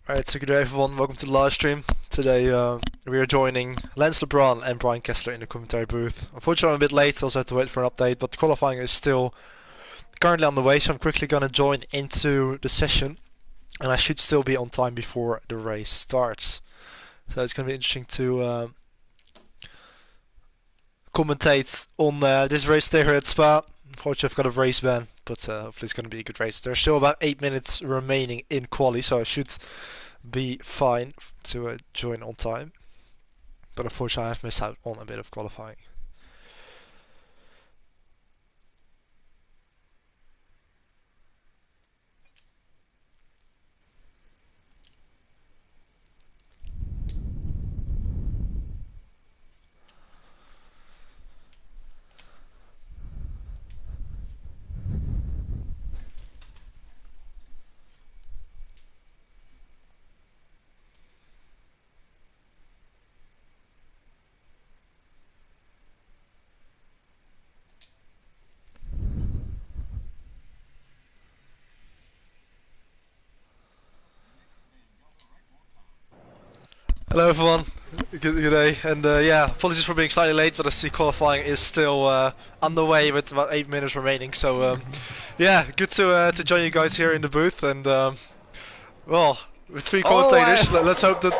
Alright, so good day everyone, welcome to the live stream. Today we are joining Lance LeBron and Brian Kessler in the commentary booth. Unfortunately I'm a bit late, also have to wait for an update, but the qualifying is still currently on the way, so I'm quickly gonna join into the session. And I should still be on time before the race starts. So it's gonna be interesting to commentate on this race there at Spa. Unfortunately I've got a race ban, but hopefully it's gonna be a good race. There's still about 8 minutes remaining in quali, so I should be fine to join on time, but unfortunately I've missed out on a bit of qualifying. Hello everyone, good day, and yeah, apologies for being slightly late, but I see qualifying is still underway with about 8 minutes remaining, so yeah, good to join you guys here in the booth, and well, with three commentators, let's hope that,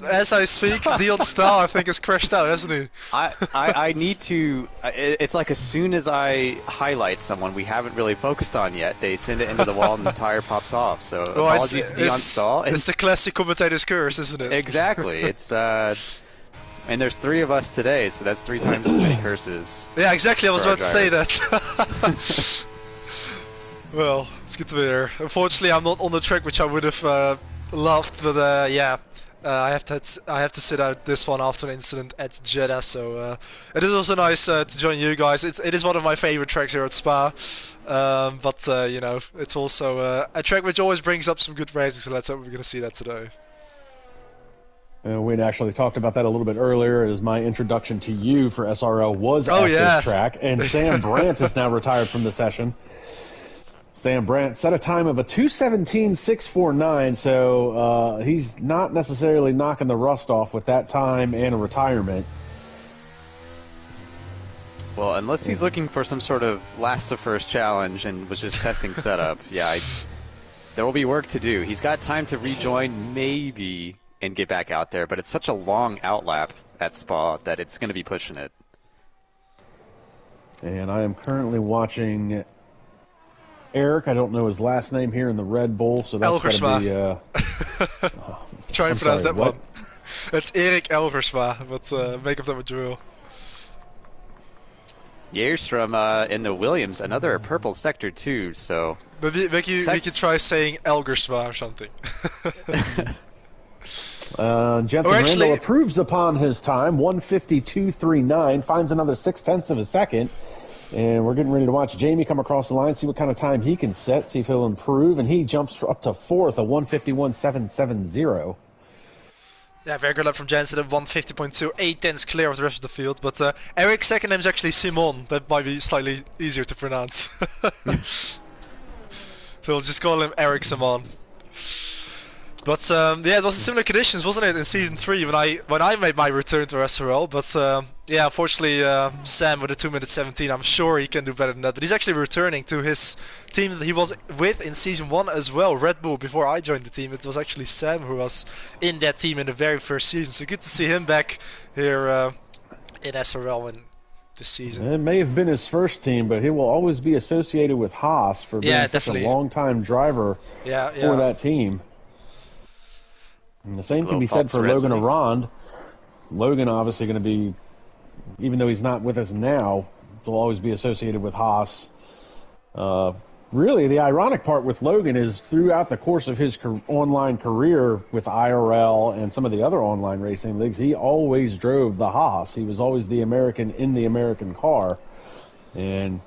as I speak, Dion Stahl I think has crashed out, hasn't he? I need to. It's like as soon as I highlight someone we haven't really focused on yet, they send it into the wall and the tire pops off. So Well, apologies to Dion Stahl. It's the classic commentator's curse, isn't it? Exactly. It's and there's 3 of us today, so that's 3 times as many curses. Yeah, exactly. I was about to say that. Well, it's good to be here. Unfortunately, I'm not on the track, which I would have loved, but yeah, I have to sit out this one after an incident at Jeddah. So it is also nice to join you guys. It is one of my favorite tracks here at Spa, but you know, it's also a track which always brings up some good racing. So let's hope we're going to see that today. We'd actually talked about that a little bit earlier, as my introduction to you for SRL was at this track, and Sam Brandt is now retired from the session. Sam Brandt set a time of a 2:17.649, so he's not necessarily knocking the rust off with that time and a retirement. Well, unless he's looking for some sort of last to first challenge and was just testing setup, yeah, there will be work to do. He's got time to rejoin, maybe, and get back out there, but it's such a long outlap at Spa that it's going to be pushing it. And I am currently watching Eric, I don't know his last name here in the Red Bull, so that's got to be... Try and pronounce that one. It's Erik Elgersma, but make of that what you will. Years from in the Williams, another purple sector too, so... Maybe we could try saying Elgersma or something. Jensen Randall approves upon his time, 1:52.39, finds another 0.6 of a second. And we're getting ready to watch Jamie come across the line, see what kind of time he can set, see if he'll improve. And he jumps up to 4th, a 1:51.770. Yeah, very good lap from Jensen at 1:50.2, 8 tenths clear of the rest of the field. But Eric's second name is actually Simon. That might be slightly easier to pronounce. So we'll just call him Eric Simon. But yeah, it was similar conditions, wasn't it, in season 3 when I made my return to SRL? But yeah, unfortunately, Sam with a 2:17, I'm sure he can do better than that. But he's actually returning to his team that he was with in season 1 as well, Red Bull. Before I joined the team, it was actually Sam who was in that team in the very first season. So good to see him back here in SRL in this season. It may have been his first team, but he will always be associated with Haas for being such a long-time driver for that team. And the same can be said for Logan Arand. Logan obviously going to be, even though he's not with us now, will always be associated with Haas. Really, the ironic part with Logan is throughout the course of his online career with IRL and some of the other online racing leagues, he always drove the Haas. He was always the American in the American car. And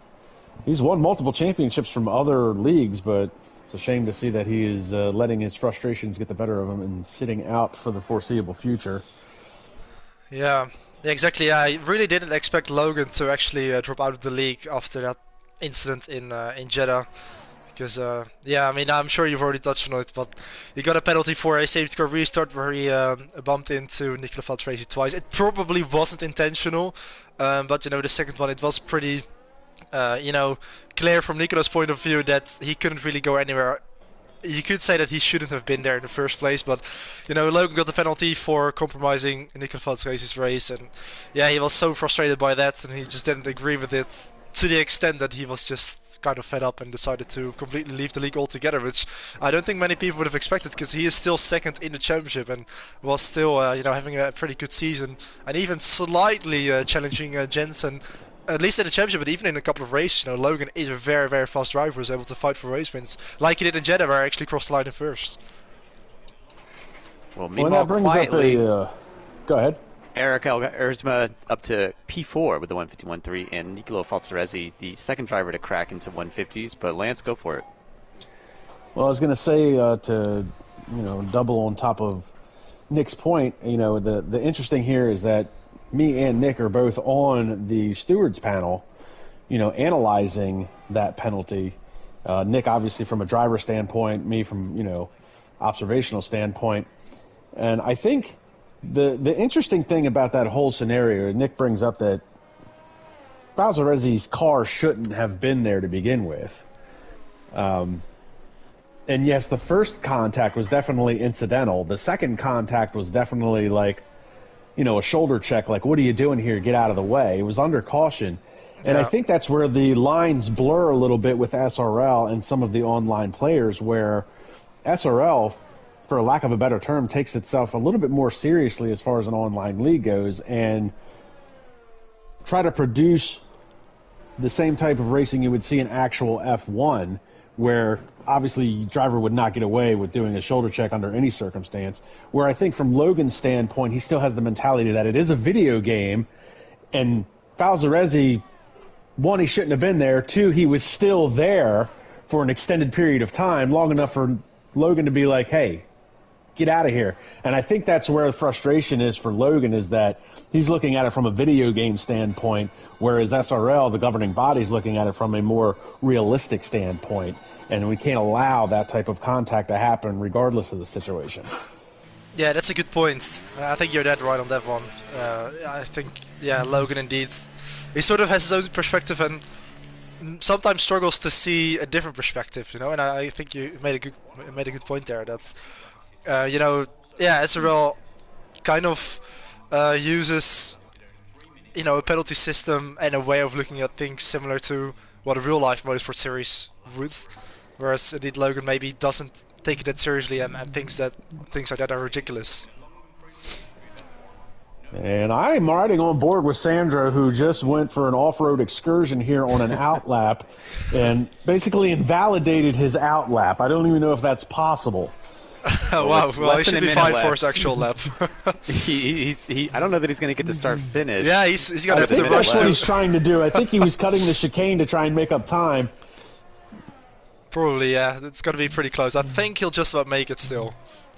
he's won multiple championships from other leagues, but it's a shame to see that he is letting his frustrations get the better of him and sitting out for the foreseeable future. Yeah, exactly. I really didn't expect Logan to actually drop out of the league after that incident in Jeddah, Because, yeah, I mean, I'm sure you've already touched on it, but he got a penalty for a safety car restart where he bumped into Nicola Valtraisi twice. It probably wasn't intentional, but, you know, the second one, it was pretty, you know, clear from Nicola's point of view that he couldn't really go anywhere. You could say that he shouldn't have been there in the first place, but, you know, Logan got the penalty for compromising Nicola Valtraisi's race, and, yeah, he was so frustrated by that, and he just didn't agree with it to the extent that he was just kind of fed up and decided to completely leave the league altogether, which I don't think many people would have expected, because he is still second in the championship and was still, you know, having a pretty good season and even slightly challenging Jensen, at least in the championship, but even in a couple of races. You know, Logan is a very, very fast driver who's able to fight for race wins, like he did in Jeddah, where I actually crossed the line in first. Well, meanwhile, that brings quietly, up go ahead. Eric Erzma up to P4 with the 151.3, and Nicolo Falzaresi, the second driver to crack into 150s. But Lance, go for it. Well, I was going to say to, you know, double on top of Nick's point. You know, the interesting here is that me and Nick are both on the stewards panel, you know, analyzing that penalty. Nick obviously from a driver standpoint, me from, you know, observational standpoint, and I think. The interesting thing about that whole scenario, Nick brings up that Valzaresi's car shouldn't have been there to begin with. And yes, the first contact was definitely incidental. The second contact was definitely like, you know, a shoulder check, like, what are you doing here? Get out of the way. It was under caution. And I think that's where the lines blur a little bit with SRL and some of the online players, where SRL, for lack of a better term, takes itself a little bit more seriously as far as an online league goes and try to produce the same type of racing you would see in actual F1, where obviously driver would not get away with doing a shoulder check under any circumstance, where I think from Logan's standpoint, he still has the mentality that it is a video game, and Valzaresi, one, he shouldn't have been there, two, he was still there for an extended period of time, long enough for Logan to be like, hey, get out of here. And I think that's where the frustration is for Logan, is that he's looking at it from a video game standpoint, whereas SRL, the governing body, is looking at it from a more realistic standpoint. And we can't allow that type of contact to happen regardless of the situation. Yeah, that's a good point. I think you're dead right on that one. I think, yeah, Logan indeed, he sort of has his own perspective and sometimes struggles to see a different perspective, you know. And I think you made a good point there, that you know, yeah, SRL kind of uses, you know, a penalty system and a way of looking at things similar to what a real-life motorsport series would, whereas indeed Logan maybe doesn't take it that seriously and thinks that things like that are ridiculous. And I'm riding on board with Sandra, who just went for an off-road excursion here on an outlap and basically invalidated his outlap. I don't even know if that's possible. Wow, well, he should be fine for his actual lap. I don't know that he's going to get to start finish. Yeah, he's going to have to rush. That's what he's trying to do. I think he was cutting the chicane to try and make up time. Probably, yeah. It's going to be pretty close. I think he'll just about make it still.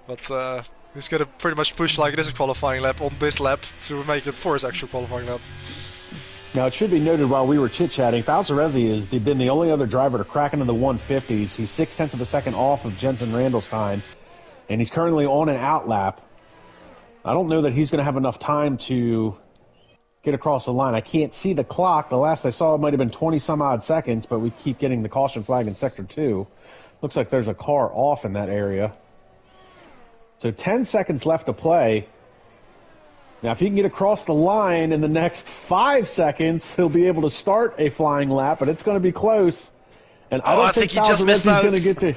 But he's going to pretty much push like it is a qualifying lap on this lap to make it for his actual qualifying lap. Now, it should be noted while we were chit-chatting, Valzaresi has been the only other driver to crack into the 150s. He's 0.6 of a second off of Jensen Randall's time. And he's currently on an outlap. I don't know that he's going to have enough time to get across the line. I can't see the clock. The last I saw, it might have been 20-some-odd seconds, but we keep getting the caution flag in Sector 2. Looks like there's a car off in that area. So 10 seconds left to play. Now, if he can get across the line in the next 5 seconds, he'll be able to start a flying lap, but it's going to be close. And I don't think he just missed out. Going to get to...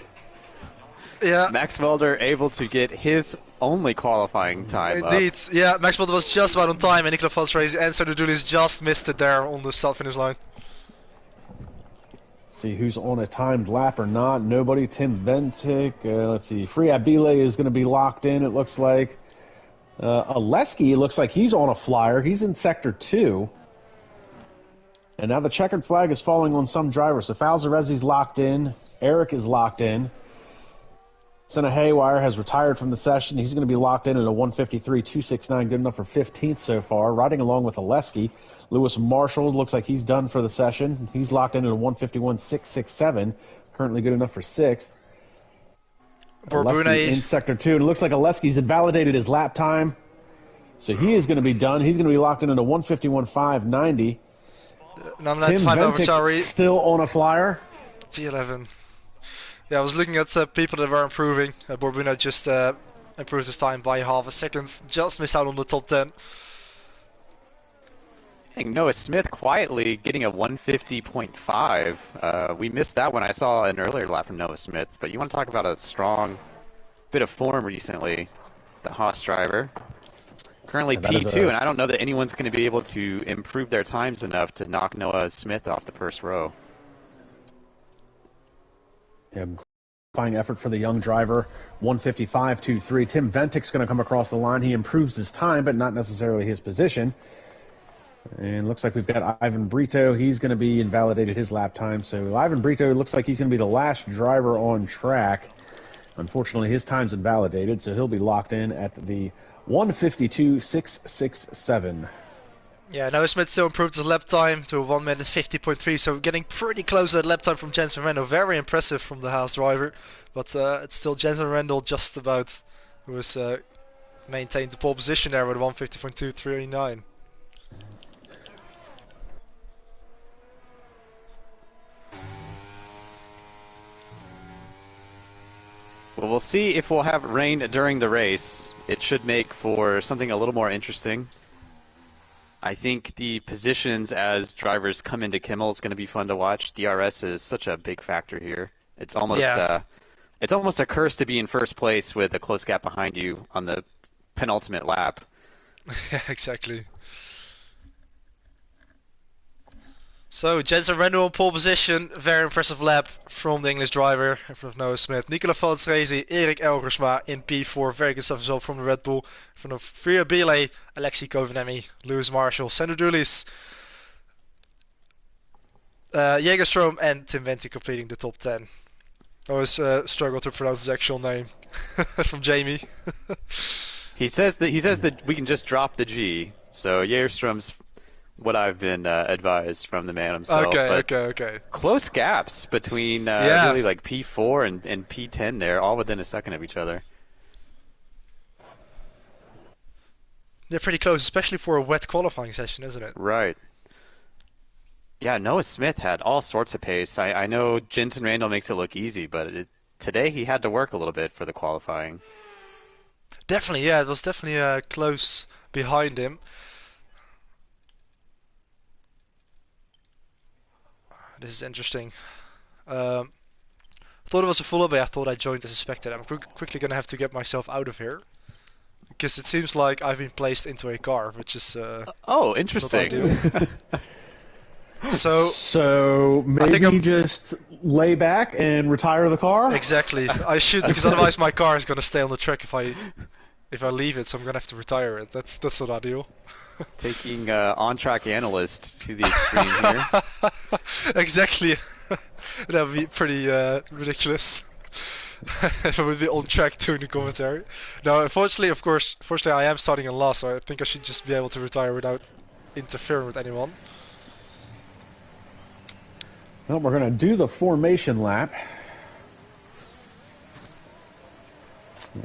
Yeah. Max Welder able to get his only qualifying time Indeed. up. Yeah, Max Welder was just about on time, and Nicola Valtraisi and Sandro Dulis just missed it there on the start-finish line. See who's on a timed lap or not. Nobody. Tim Ventic. Let's see. Free Abile is going to be locked in, it looks like. Oleski, it looks like he's on a flyer. He's in Sector 2. And now the checkered flag is falling on some drivers. So Valzaresi's locked in. Eric is locked in. Senna Haywire has retired from the session. He's going to be locked in at a 153.269, good enough for 15th so far. Riding along with Oleski. Lewis Marshall looks like he's done for the session. He's locked in at a 151.667, currently good enough for 6th. Borbune in Sector 2, and it looks like Oleski's invalidated his lap time. So he is going to be done. He's going to be locked into 151.590. Tim Ventic still on a flyer. P11. Yeah, I was looking at people that were improving. Borbune just improved his time by half a second. Just missed out on the top 10. Noah Smith quietly getting a 150.5. We missed that one. I saw an earlier lap from Noah Smith, but you want to talk about a strong bit of form recently. The Haas driver. Currently P2, and I don't know that anyone's going to be able to improve their times enough to knock Noah Smith off the first row. Yeah, fine effort for the young driver. 155.23. Tim Ventic's going to come across the line. He improves his time, but not necessarily his position. And looks like we've got Ivan Brito. He's going to be invalidated his lap time. So Ivan Brito looks like he's going to be the last driver on track. Unfortunately, his time's invalidated, so he'll be locked in at the 152.667. Yeah, Noah Smith still improved his lap time to 1 minute 50.3, so getting pretty close to that lap time from Jensen Randall. Very impressive from the Haas driver, but it's still Jensen Randall just about who has maintained the pole position there with 150.239. Well, we'll see if we'll have rain during the race. It should make for something a little more interesting. I think the positions as drivers come into Kimmel is going to be fun to watch. DRS is such a big factor here. It's almost a curse to be in first place with a close gap behind you on the penultimate lap. Yeah, exactly. So, Jensen Randall in pole position. Very impressive lap from the English driver in front of Noah Smith. Nicola Valtresi, Erik Elgersma in P4. Very good stuff as well from the Red Bull. In front of Freya Bile, Alexei Kovenemi, Lewis Marshall, Sandro Dulis, Jägerstrom, and Tim Ventic completing the top 10. I always struggle to pronounce his actual name. From Jamie. He says that we can just drop the G. So Jägerstrom's what I've been advised from the man himself. Okay. Close gaps between really like P4 and P10 there, all within a second of each other. They're pretty close, especially for a wet qualifying session, isn't it? Right. Yeah, Noah Smith had all sorts of pace. I know Jensen Randall makes it look easy, but today he had to work a little bit for the qualifying. Definitely, yeah, it was definitely close behind him. This is interesting. Thought it was a full but I thought I joined as a spectator. I'm quickly going to have to get myself out of here. Because it seems like I've been placed into a car, which is... oh, interesting. So maybe just lay back and retire the car? Exactly. I should, because otherwise my car is going to stay on the track if I leave it, so I'm going to have to retire it. That's not ideal. Taking on-track analyst to the extreme here. Exactly. That would be pretty ridiculous. If I would be on track doing the commentary. Now, unfortunately, I am starting in last, so I think I should just be able to retire without interfering with anyone. Well, we're going to do the formation lap.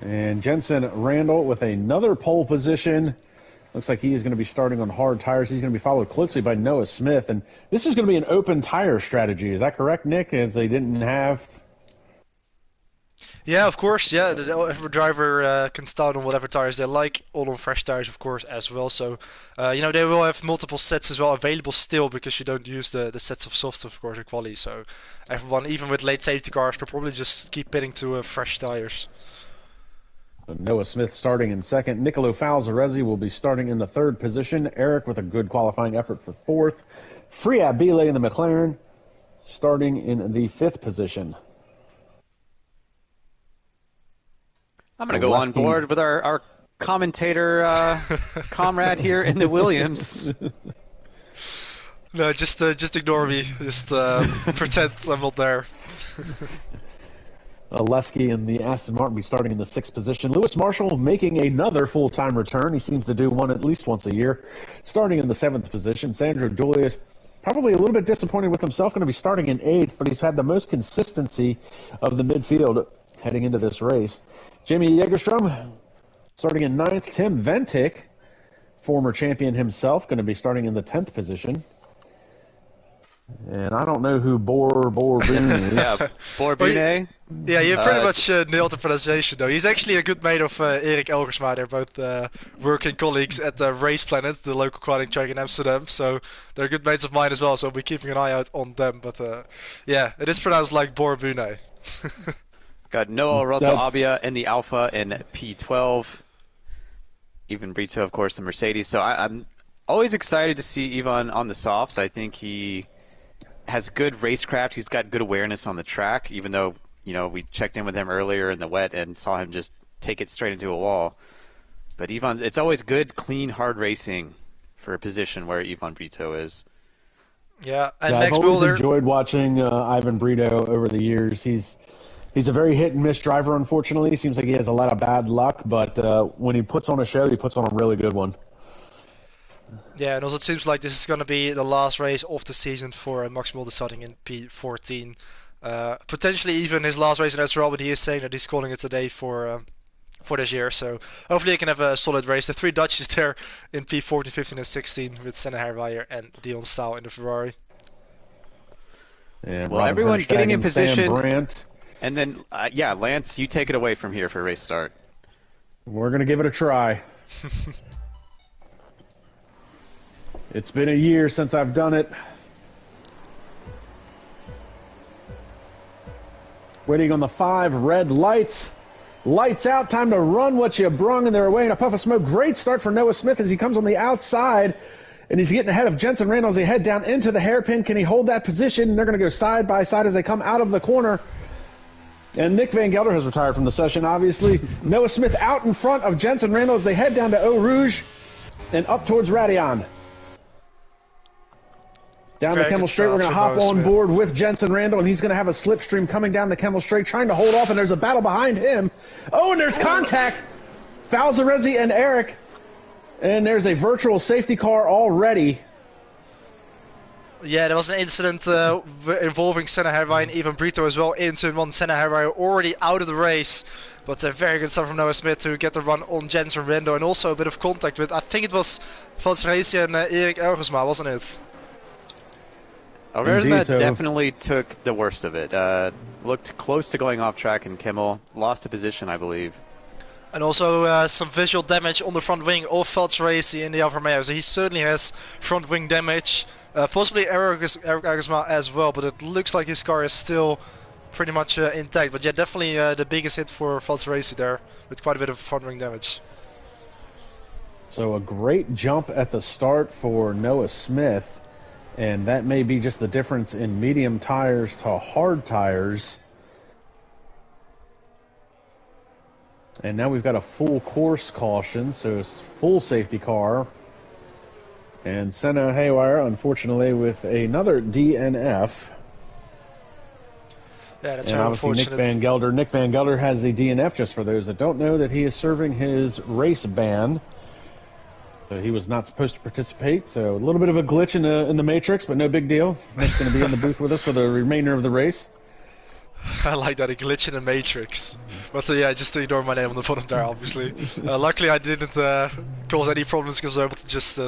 And Jensen Randall with another pole position. Looks like he is going to be starting on hard tires. He's going to be followed closely by Noah Smith. And this is going to be an open tire strategy. Is that correct, Nick? As they didn't have... Yeah, of course. Yeah, every driver can start on whatever tires they like. All on fresh tires, of course, as well. So, they will have multiple sets as well available still because you don't use the sets of softs, of course, in quali. So, everyone, even with late safety cars, can probably just keep pitting to fresh tires. Noah Smith starting in second. Nicolo Falzarezzi will be starting in the third position. Eric with a good qualifying effort for fourth. Freya Bile in the McLaren starting in the fifth position. I'm going to go on board with our commentator comrade here in the Williams. No, just ignore me. Just pretend I'm not there. Oleski in the Aston Martin be starting in the sixth position. Lewis Marshall making another full-time return. He seems to do one at least once a year. Starting in the seventh position. Sandro Dulius probably a little bit disappointed with himself, going to be starting in 8th, but he's had the most consistency of the midfield heading into this race. Jamie Jägerstrom starting in 9th. Tim Ventic, former champion himself, going to be starting in the 10th position. And I don't know who Borbune is. Yeah, Borbune. Yeah, you pretty much nailed the pronunciation, though. He's actually a good mate of Erik Elgersma. They're both working colleagues at the Race Planet, the local qualifying track in Amsterdam. So they're good mates of mine as well, so I'll be keeping an eye out on them. But yeah, it is pronounced like Borbune. Got Noah Russell Abia in the Alpha in P12. Ivan Brito, of course, the Mercedes. So I'm always excited to see Ivan on the softs. I think he has good racecraft. He's got good awareness on the track, even though, you know, we checked in with him earlier in the wet and saw him just take it straight into a wall. But Ivan, it's always good, clean, hard racing for a position where Ivan Brito is. Yeah, and I've always enjoyed watching Ivan Brito over the years. He's a very hit and miss driver, unfortunately. Seems like he has a lot of bad luck, but when he puts on a show, he puts on a really good one. Yeah, and also it seems like this is going to be the last race of the season for Max Mulder starting in P14. Potentially even his last race in SRL, but he is saying that he's calling it today for this year. So hopefully he can have a solid race. The 3 Dutchies there in P14, 15, and 16 with Senna Herweyer and Dion Staal in the Ferrari. And well, everyone getting in position. Brandt. And then, yeah, Lance, you take it away from here for race start. We're going to give it a try. It's been a year since I've done it. Waiting on the 5 red lights. Lights out, time to run what you brung, and they're away in a puff of smoke. Great start for Noah Smith as he comes on the outside, and he's getting ahead of Jensen Randall as they head down into the hairpin. Can he hold that position? And they're going to go side by side as they come out of the corner. And Nick Van Gelder has retired from the session, obviously. Noah Smith out in front of Jensen Randall as they head down to Eau Rouge and up towards Radion. Down the Kemmel Straight, we're going to hop on board with Jensen Randall, and he's going to have a slipstream coming down the Kemmel Straight, trying to hold off, and there's a battle behind him. Oh, and there's contact! Falzarezzi and Eric, and there's a virtual safety car already. Yeah, there was an incident involving Senna Herweyer and Ivan Brito as well in turn 1. Senna Herweyer already out of the race, but a very good start from Noah Smith to get the run on Jensen Randall, and also a bit of contact with, I think it was Falzarezzi and Erik Elgersma, wasn't it? Avermedia definitely took the worst of it. Looked close to going off track in Kimmel. Lost a position, I believe. And also some visual damage on the front wing of Falzarezzi in the Avermedia. So he certainly has front wing damage. Possibly Erik Elgersma as well, but it looks like his car is still pretty much intact. But yeah, definitely the biggest hit for Falzarezzi there, with quite a bit of front wing damage. So a great jump at the start for Noah Smith. And that may be just the difference in medium tires to hard tires. And now we've got a full course caution, so it's full safety car. And Senna Herweyer, unfortunately, with another DNF. Yeah, that's and obviously unfortunate. Nick Van Gelder has a DNF, just for those that don't know, that he is serving his race ban. So he was not supposed to participate, so a little bit of a glitch in the matrix, but no big deal. Nick's going to be in the booth with us for the remainder of the race. I like that, a glitch in the matrix. But yeah, just ignore my name on the bottom there, obviously. Luckily I didn't cause any problems because I was able to just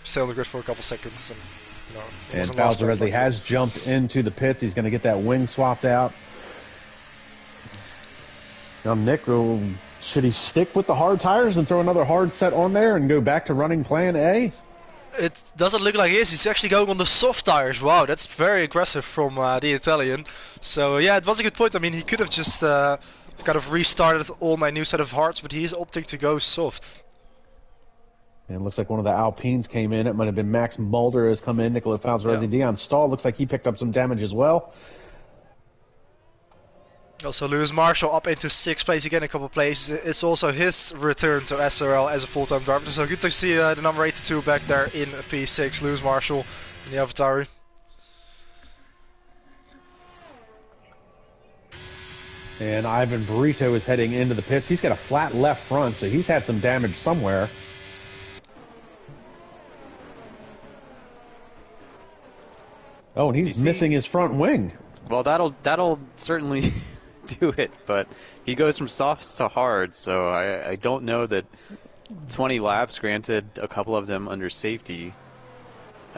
stay on the grid for a couple seconds. And Falzarezzi has jumped into the pits. He's going to get that wing swapped out. Now Nick will... Should he stick with the hard tires and throw another hard set on there and go back to running plan A? It doesn't look like he is. He's actually going on the soft tires. Wow, that's very aggressive from the Italian. So yeah, it was a good point. I mean, he could have just kind of restarted on a new set of hards, but he's opting to go soft. And it looks like one of the Alpines came in. It might have been Max Mulder has come in. Nicola Falzarezzi, yeah. Dion Stahl looks like he picked up some damage as well. Also, Lewis Marshall up into 6th place again, a couple of places. It's also his return to SRL as a full-time driver. So good to see the number 82 back there in P6, Lewis Marshall in the AlphaTauri. And Ivan Brito is heading into the pits. He's got a flat left front, so he's had some damage somewhere. Oh, and he's missing his front wing. Well, that'll certainly do it, but he goes from soft to hard, so I don't know that 20 laps, granted a couple of them under safety,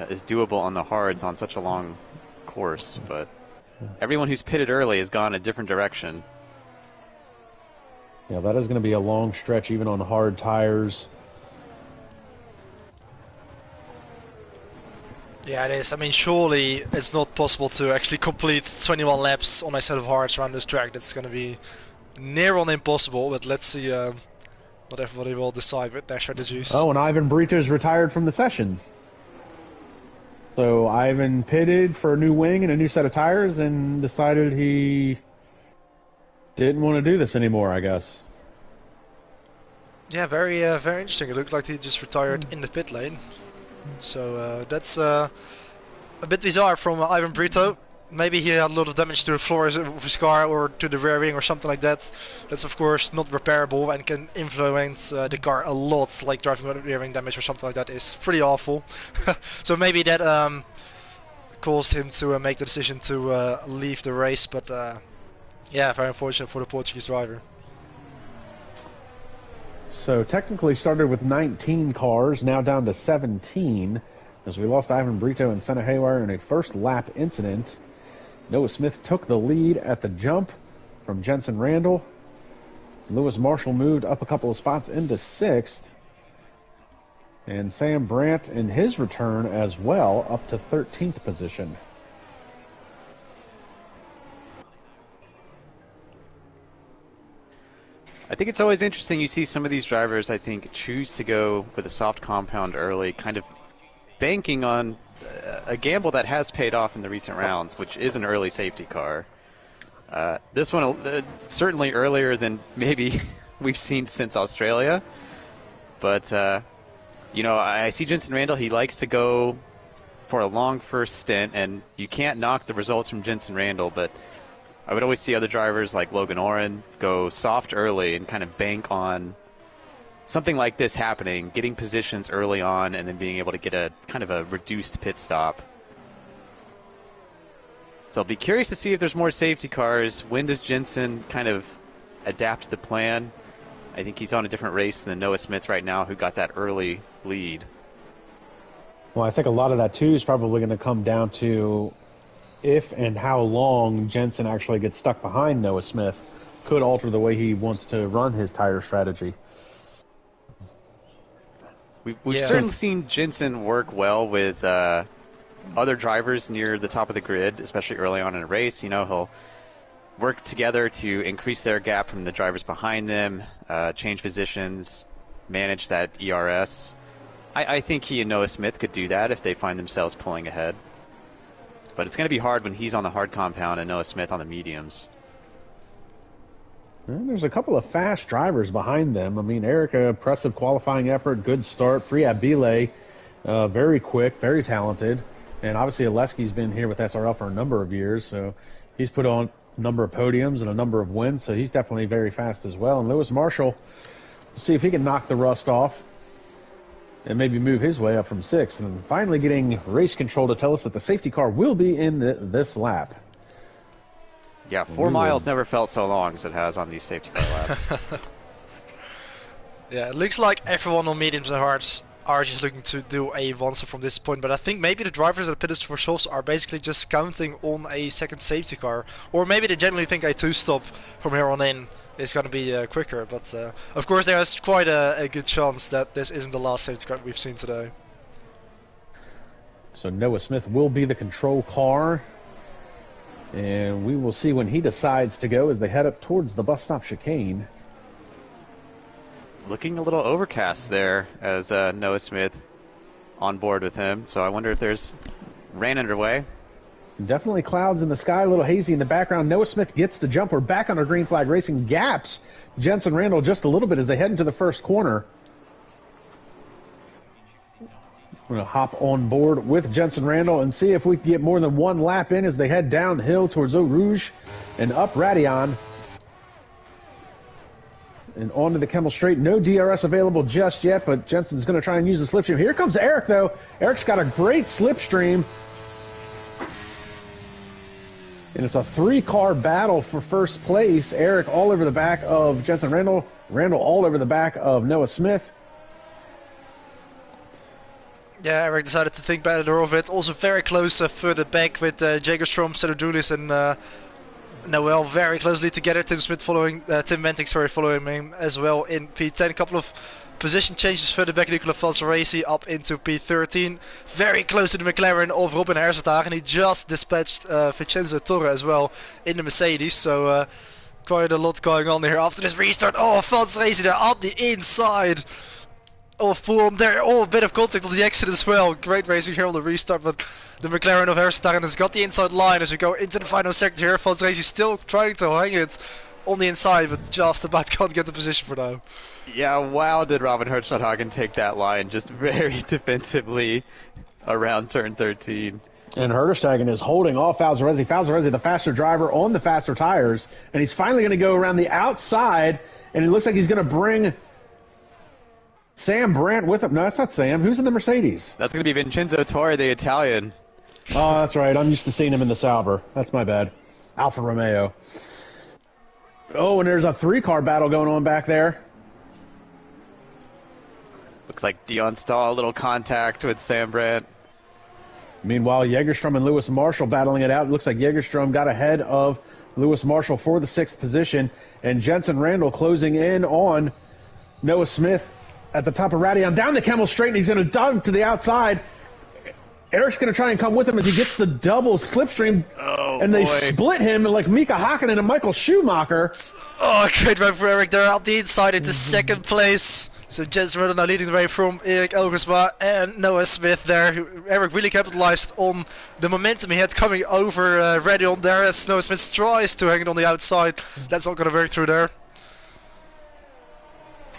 is doable on the hards on such a long course, but everyone who's pitted early has gone a different direction. Yeah, that is going to be a long stretch even on hard tires. Yeah, it is. I mean, surely it's not possible to actually complete 21 laps on a set of hards around this track. That's going to be near on impossible, but let's see what everybody will decide with their strategies. Oh, and Ivan Brito's retired from the session. So Ivan pitted for a new wing and a new set of tires and decided he didn't want to do this anymore, I guess. Yeah, very interesting. It looked like he just retired in the pit lane. So that's a bit bizarre from Ivan Brito. Maybe he had a lot of damage to the floor of his car or to the rear wing or something like that. That's of course not repairable and can influence the car a lot, like driving with rear wing damage or something like that is pretty awful. So maybe that caused him to make the decision to leave the race, but yeah, very unfortunate for the Portuguese driver. So technically started with 19 cars, now down to 17, as we lost Ivan Brito and Senna Haywire in a first lap incident. Noah Smith took the lead at the jump from Jensen Randall. Lewis Marshall moved up a couple of spots into 6th. And Sam Brandt in his return as well up to 13th position. I think it's always interesting. You see some of these drivers, I think, choose to go with a soft compound early, kind of banking on a gamble that has paid off in the recent rounds, which is an early safety car. This one certainly earlier than maybe we've seen since Australia. But, you know, I see Jensen Randall, he likes to go for a long first stint, and you can't knock the results from Jensen Randall, but I would always see other drivers like Logan Oren go soft early and kind of bank on something like this happening, getting positions early on and then being able to get a kind of a reduced pit stop. So I'll be curious to see if there's more safety cars. When does Jensen kind of adapt the plan? I think he's on a different race than Noah Smith right now, who got that early lead. Well, I think a lot of that too is probably going to come down to if and how long Jensen actually gets stuck behind Noah Smith could alter the way he wants to run his tire strategy. We've certainly seen Jensen work well with other drivers near the top of the grid, especially early on in a race. You know, he'll work together to increase their gap from the drivers behind them, change positions, manage that ERS. I think he and Noah Smith could do that if they find themselves pulling ahead. But it's going to be hard when he's on the hard compound and Noah Smith on the mediums. Well, there's a couple of fast drivers behind them. I mean, Eric, impressive qualifying effort, good start. Free Abile, very quick, very talented. And obviously Alesky's been here with SRL for a number of years, so he's put on a number of podiums and a number of wins, so he's definitely very fast as well. And Lewis Marshall, we'll see if he can knock the rust off and maybe move his way up from 6th. And finally getting race control to tell us that the safety car will be in this lap. Yeah, 4 miles never felt so long as it has on these safety car laps. Yeah, it looks like everyone on mediums and hards are just looking to do a one-stop from this point, but I think maybe the drivers that pitted for softs are basically just counting on a second safety car, or maybe they generally think a 2-stop from here on in is going to be quicker, but of course there is quite a good chance that this isn't the last safety car we've seen today. So Noah Smith will be the control car, and we will see when he decides to go as they head up towards the bus stop chicane. Looking a little overcast there as Noah Smith on board with him, so I wonder if there's rain underway. Definitely clouds in the sky, a little hazy in the background. Noah Smith gets the jump. We're back on our green flag racing. Gaps Jensen Randall just a little bit as they head into the first corner. We're going to hop on board with Jensen Randall and see if we can get more than one lap in as they head downhill towards Eau Rouge and up Radion. And onto the Kemmel Straight. No DRS available just yet, but Jensen's going to try and use the slipstream. Here comes Eric, though. Eric's got a great slipstream. And it's a 3-car battle for first place. Eric all over the back of Jensen Randall. Randall all over the back of Noah Smith. Yeah, Eric decided to think better of it. Also very close further back with Jagerstrom, Sedodulis and Noel very closely together. Tim Smith following, Tim Venting, sorry, following him as well in P10. A couple of position changes further back. Nicola Valsaresi up into P13. Very close to the McLaren of Robin Herzendagen. And he just dispatched Vincenzo Torre as well in the Mercedes. So quite a lot going on here after this restart. Oh, Valsaresi there up the inside. Oh, Fulham there. Oh, a bit of contact on the exit as well. Great racing here on the restart, but the McLaren of Herzendagen has got the inside line as we go into the final sector here. Valsaresi still trying to hang it on the inside, but just about can't get the position for now. Yeah, wow, did Robin Herzendagen take that line just very defensively around turn 13. And Herzendagen is holding off Valsaresi. Valsaresi, the faster driver on the faster tires, and he's finally going to go around the outside, and it looks like he's going to bring Sam Brandt with him. No, that's not Sam. Who's in the Mercedes? That's going to be Vincenzo Torre, the Italian. Oh, that's right. I'm used to seeing him in the Sauber. That's my bad. Alfa Romeo. Oh, and there's a 3-car battle going on back there. Looks like Dion Stahl, a little contact with Sam Brandt. Meanwhile, Jägerstrom and Lewis Marshall battling it out. It looks like Jägerstrom got ahead of Lewis Marshall for the 6th position. And Jensen Randall closing in on Noah Smith at the top of Radion. Down the Kemmel straight, and he's going to dive to the outside. Eric's going to try and come with him as he gets the double slipstream. And they split him like Mika Hakkinen and Michael Schumacher. Oh, great run for Eric there up the inside into 2nd place. So Jensen Randall now leading the way from Erik Elgersma and Noah Smith there. Eric really capitalized on the momentum he had coming over Radion there as Noah Smith tries to hang it on the outside. That's not going to work through there.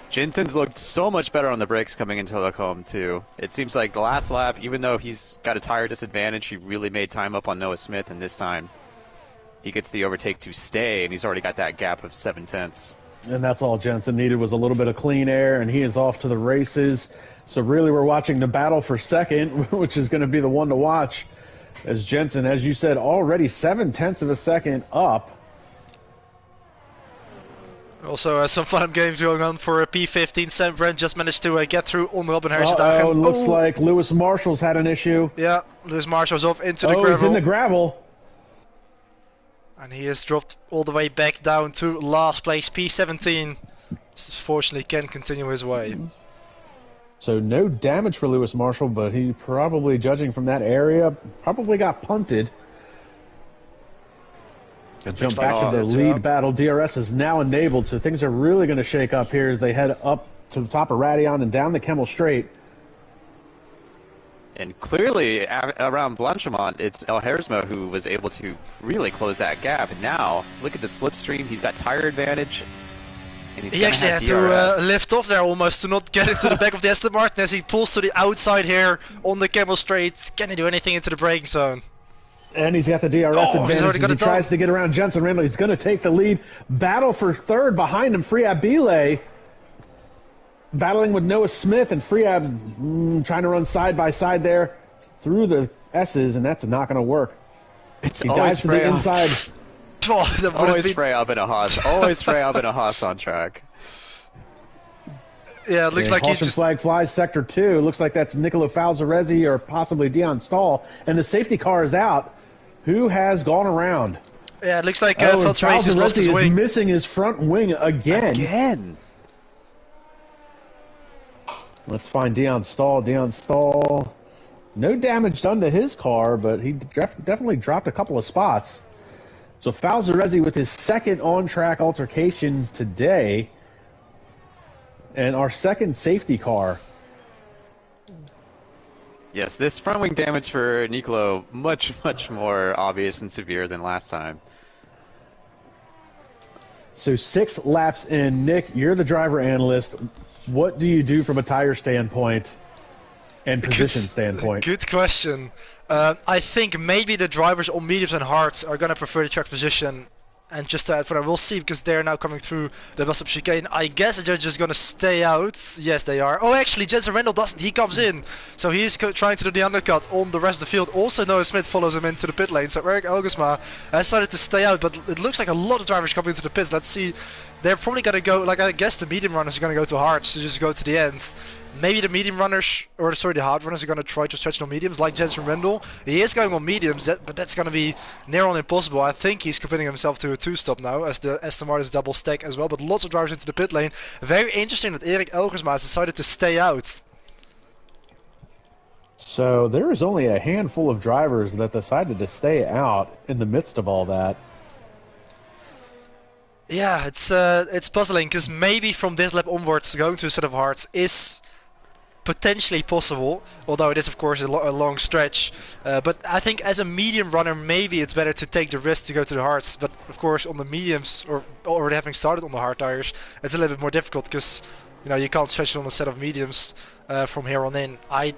Jensen's looked so much better on the brakes coming into Lacombe too. It seems like the last lap, even though he's got a tire disadvantage, he really made time up on Noah Smith, and this time he gets the overtake to stay, and he's already got that gap of 7/10. And that's all Jensen needed was a little bit of clean air, and he is off to the races. So really we're watching the battle for second, which is going to be the one to watch, as Jensen, as you said, already 7/10 of a second up. Also, some fun games going on for a P15. Sam Brandt just managed to get through on Robin Herzendagen. Oh, looks like Lewis Marshall's had an issue. Yeah, Lewis Marshall's off into the gravel. He's in the gravel. And he has dropped all the way back down to last place, P17. Fortunately, can continue his way. So no damage for Lewis Marshall, but he probably, judging from that area, probably got punted. Jump back to the lead battle. DRS is now enabled, so things are really going to shake up here as they head up to the top of Radion and down the Kemmel Straight. And clearly, around Blanchimont, it's El Herzma who was able to really close that gap. And now, look at the slipstream. He's got tire advantage. And he actually had to lift off there almost to not get into the back of the Aston Martin as he pulls to the outside here on the Kemmel Straight. Can he do anything into the braking zone? And he's got the DRS advantage as he tries to get around Jensen Randall. He's going to take the lead. Battle for 3rd behind him, Friab Bile. Battling with Noah Smith, and Friab trying to run side by side there through the S's, and that's not going to work. He dives to the inside. Oh, it's always Friab in a Haas. Always Friab in a Haas on track. Yeah, it looks like he just... flag flies sector 2. Looks like that's Nicola Falzaresi or possibly Dion Stahl. And the safety car is out. Who has gone around? Yeah, it looks like Falzaresi has lost his wing. Is missing his front wing again. Let's find Dion Stahl. Dion Stahl, no damage done to his car, but he definitely dropped a couple of spots. So Falzaresi with his 2nd on-track altercations today. And our 2nd safety car. Yes, this front wing damage for Nicolo much more obvious and severe than last time. So 6 laps in. Nick, you're the driver analyst. What do you do from a tire standpoint and position standpoint? Good question. I think maybe the drivers on mediums and hards are going to prefer the track position And just to add for that, we'll see, because they're now coming through the bus-up chicane. I guess they're just gonna stay out. Yes, they are. Oh, actually, Jensen Randall doesn't. He comes in. So he's trying to do the undercut on the rest of the field. Also, Noah Smith follows him into the pit lane. So Eric Elgersma has decided to stay out, but it looks like a lot of drivers coming into the pits. Let's see. They're probably gonna go, like, I guess the medium runners are gonna go to hards to just go to the end. Maybe the medium runners, or sorry, the hard runners are going to try to stretch on mediums, like Jensen Rendell. He is going on mediums, but that's going to be near on impossible. I think he's committing himself to a 2-stop now, as the Aston Martin's double stack as well. But lots of drivers into the pit lane. Very interesting that Erik Elgersma has decided to stay out. So there is only a handful of drivers that decided to stay out in the midst of all that. Yeah, it's puzzling, because maybe from this lap onwards, going to a set of hards is potentially possible, although it is of course a long stretch. But I think as a medium runner, maybe it's better to take the risk to go to the hards. But of course on the mediums, or already having started on the hard tires, it's a little bit more difficult, because you can't stretch it on a set of mediums from here on in. I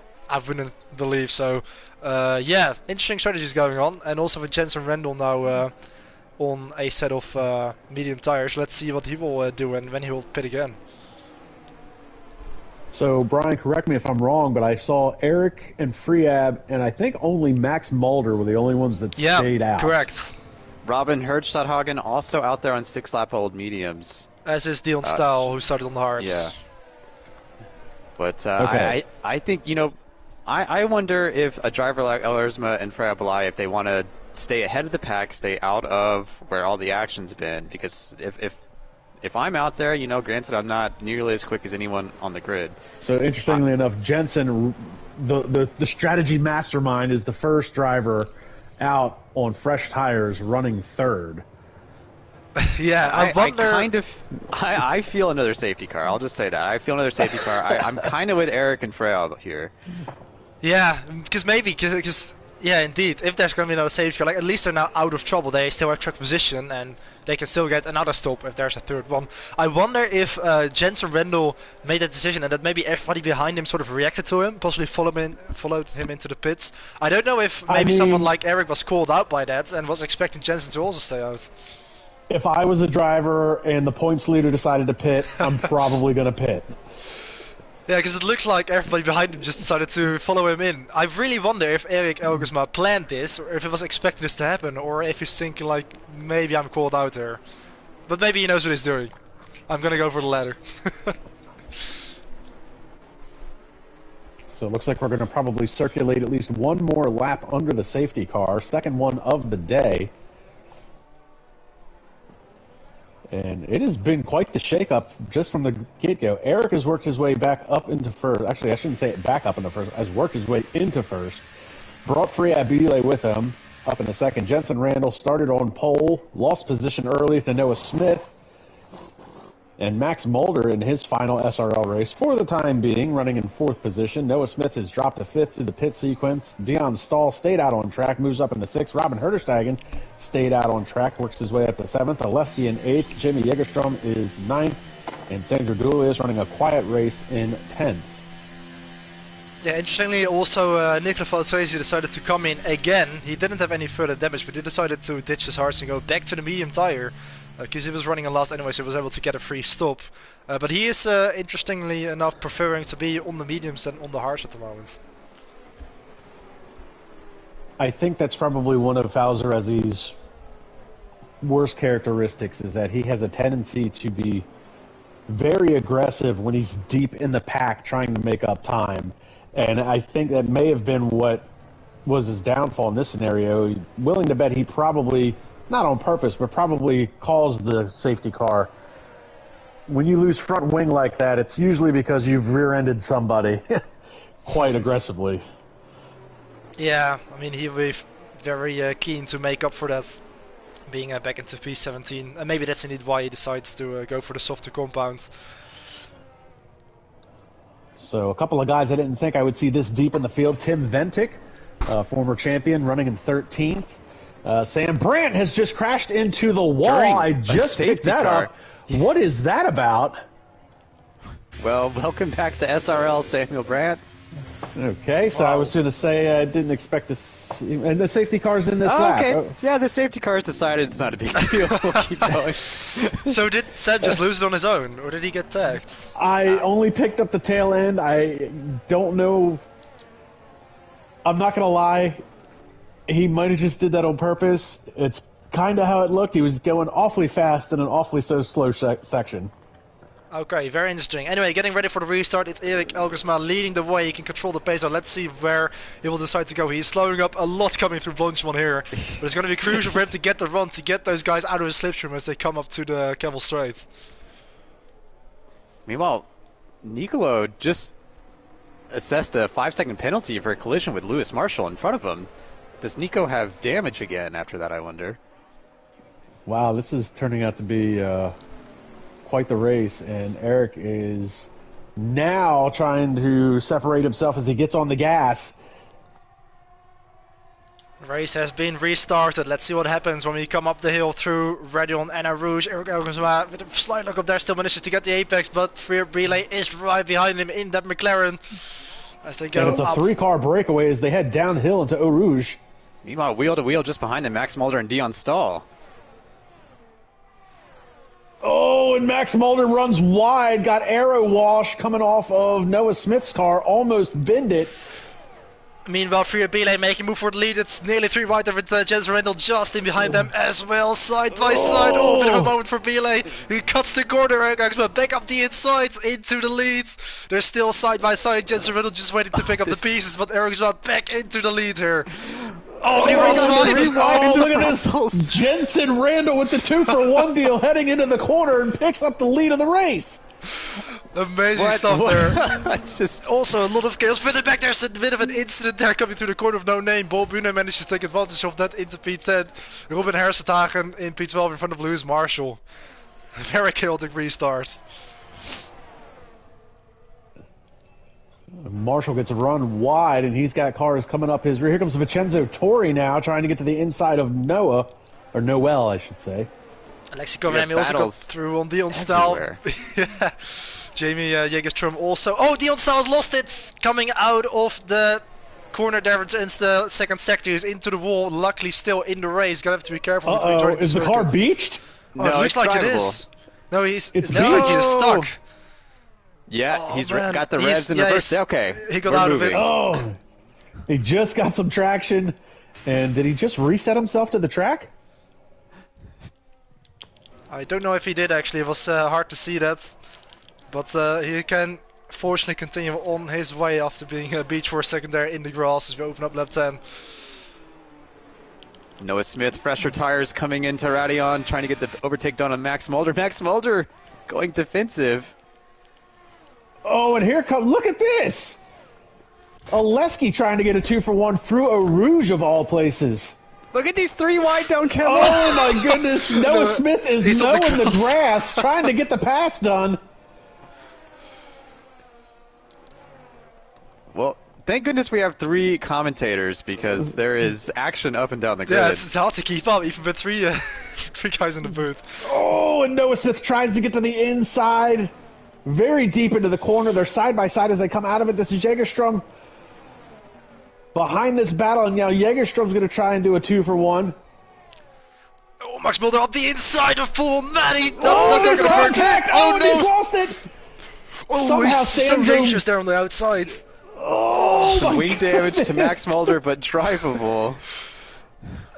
wouldn't believe so. Yeah, interesting strategies going on, and also with Jensen Rendell now on a set of medium tires. Let's see what he will do and when he will pit again. So, Brian, correct me if I'm wrong, but I saw Eric and Freab, and I think only Max Mulder were the only ones that stayed out. Correct. Robin Herdstadhagen also out there on 6-lap-old mediums. As is Dion Stahl, who started on the hards. Yeah. But okay. I think, I wonder if a driver like Elgersma and Freya Belay, if they want to stay ahead of the pack, stay out of where all the action's been, because if I'm out there, granted I'm not nearly as quick as anyone on the grid. So interestingly enough, Jensen, the strategy mastermind, is the first driver out on fresh tires, running third. Yeah, I wonder. I feel another safety car. I'll just say that I feel another safety car. I'm kind of with Eric and Freya here. Yeah, because yeah, indeed. If there's going to be no safety car, like, at least they're now out of trouble. They still have track position, and they can still get another stop if there's a third one. I wonder if Jensen Rendell made that decision, and that maybe everybody behind him sort of reacted to him, possibly followed him into the pits. I don't know if maybe someone like Eric was called out by that and was expecting Jensen to also stay out. If I was a driver and the points leader decided to pit, I'm probably going to pit. Yeah, because it looked like everybody behind him just decided to follow him in. I really wonder if Erik Elgersma planned this, or if he was expecting this to happen, or if he's thinking like, maybe I'm called out there. But maybe he knows what he's doing. I'm gonna go for the latter. So it looks like we're going to probably circulate at least one more lap under the safety car, second one of the day. And it has been quite the shakeup just from the get-go. Eric has worked his way back up into first. Actually, I shouldn't say it back up into first. Has worked his way into first. Brought Freya Belay with him up in the second. Jensen Randall started on pole. Lost position early to Noah Smith. And Max Mulder in his final SRL race, for the time being, running in fourth position. Noah Smith has dropped to fifth through the pit sequence. Dion Stahl stayed out on track, moves up into sixth. Robin Herdstadhagen stayed out on track, works his way up to seventh. Alessi in eighth. Jimmy Jägerstrom is ninth. And Sandro Dulli is running a quiet race in 10th. Yeah, interestingly, also Nicola Valtresi decided to come in again. He didn't have any further damage, but he decided to ditch his hards and go back to the medium tire. Because he was running a last anyway, so he was able to get a free stop. But he is, interestingly enough, preferring to be on the mediums than on the hards at the moment. I think that's probably one of Valtresi's worst characteristics, is that he has a tendency to be very aggressive when he's deep in the pack trying to make up time. And I think that may have been what was his downfall in this scenario. Willing to bet he probably, not on purpose, but probably caused the safety car. When you lose front wing like that, it's usually because you've rear-ended somebody quite aggressively. Yeah, I mean, he'll be very keen to make up for that, being back into P17. And maybe that's indeed why he decides to go for the softer compound. So a couple of guys I didn't think I would see this deep in the field. Tim Ventic, former champion, running in 13th. Sam Brandt has just crashed into the wall. I just picked that up. What is that about? Well, welcome back to SRL, Samuel Brandt. Okay, so I was going to say I didn't expect to see... And the safety car's in this lap. Okay. Oh. Yeah, the safety car's decided it's not a big deal. We'll keep going. So did Sam just lose it on his own, or did he get tagged? I only picked up the tail end. I don't know... I'm not going to lie. He might have just did that on purpose. It's kind of how it looked. He was going awfully fast in an awfully so slow section. Okay, very interesting. Anyway, getting ready for the restart. It's Erik Elgersma leading the way. He can control the pace. So let's see where he will decide to go. He's slowing up a lot coming through Bonchman here. But it's going to be crucial for him to get the run, to get those guys out of his slipstream as they come up to the Camel Straight. Meanwhile, Nicolo just assessed a 5-second penalty for a collision with Lewis Marshall in front of him. Does Nico have damage again after that, I wonder? Wow, this is turning out to be... quite the race, and Erik is now trying to separate himself as he gets on the gas. The race has been restarted. Let's see what happens when we come up the hill through Radion and Rouge. Erik Elgersma with a slight look up there still manages to get the apex, but Freer Relay is right behind him in that McLaren as they go and it's a 3-car breakaway as they head downhill into Eau Rouge. Meanwhile, wheel to wheel just behind them, Max Mulder and Dion Stahl. Oh, and Max Mulder runs wide, got arrow wash coming off of Noah Smith's car, almost binned it. Meanwhile, Freer Belay making move for the lead. It's nearly 3 wide there with Jensen Randall just in behind them as well, side by side. Oh, bit of a moment for Belay. He cuts the corner, Erik Elgersma back up the inside into the lead. They're still side by side. Jensen Randall just waiting to pick up the pieces, but Erik Elgersma back into the lead here. Oh, he runs wide! Oh, look at this! Jensen Randall with the 2-for-1 deal heading into the corner and picks up the lead of the race. Amazing stuff there. Just also a lot of chaos. But back there's a bit of an incident there coming through the corner of no name. Bob Bune managed to take advantage of that into P10. Robin Hersenhagen in P12 in front of Lewis Marshall. Very chaotic restart. Marshall gets run wide, and he's got cars coming up his rear. Here comes Vincenzo Torri now, trying to get to the inside of Noah, or Noel, I should say. Alexi Corrami also got through on Dion Stahl. Yeah. Jamie Jägerström also. Oh, Dion Stahl has lost it! Coming out of the corner there into the second sector. He's into the wall, luckily still in the race. Gonna have to be careful. Uh-oh, is the car beached? Oh, no, it looks like it is. No, it looks like he's stuck. Yeah, he's got the revs in reverse. Okay, he got out of it. Oh, he just got some traction. And did he just reset himself to the track? I don't know if he did actually. It was hard to see that. But he can fortunately continue on his way after being beached for a second there in the grass as we open up lap 10. Noah Smith, fresher tires coming into Radion, trying to get the overtake done on Max Mulder. Max Mulder going defensive. Oh, and here comes, look at this! Oleski trying to get a 2-for-1 through Eau Rouge of all places. Look at these 3 wide downhill. Oh my goodness, Noah Smith is mowing the grass, trying to get the pass done. Well, thank goodness we have 3 commentators because there is action up and down the grid. Yeah, it's hard to keep up even with 3 guys in the booth. Oh, and Noah Smith tries to get to the inside. Very deep into the corner. They're side by side as they come out of it. This is Jägerström behind this battle, and now Jägerström's going to try and do a 2-for-1. Oh, Max Mulder up the inside of Paul Matty. There's contact! Oh, no. He's lost it! Oh, somehow he's so dangerous there on the outside. Oh, some wing damage to Max Mulder, but drivable.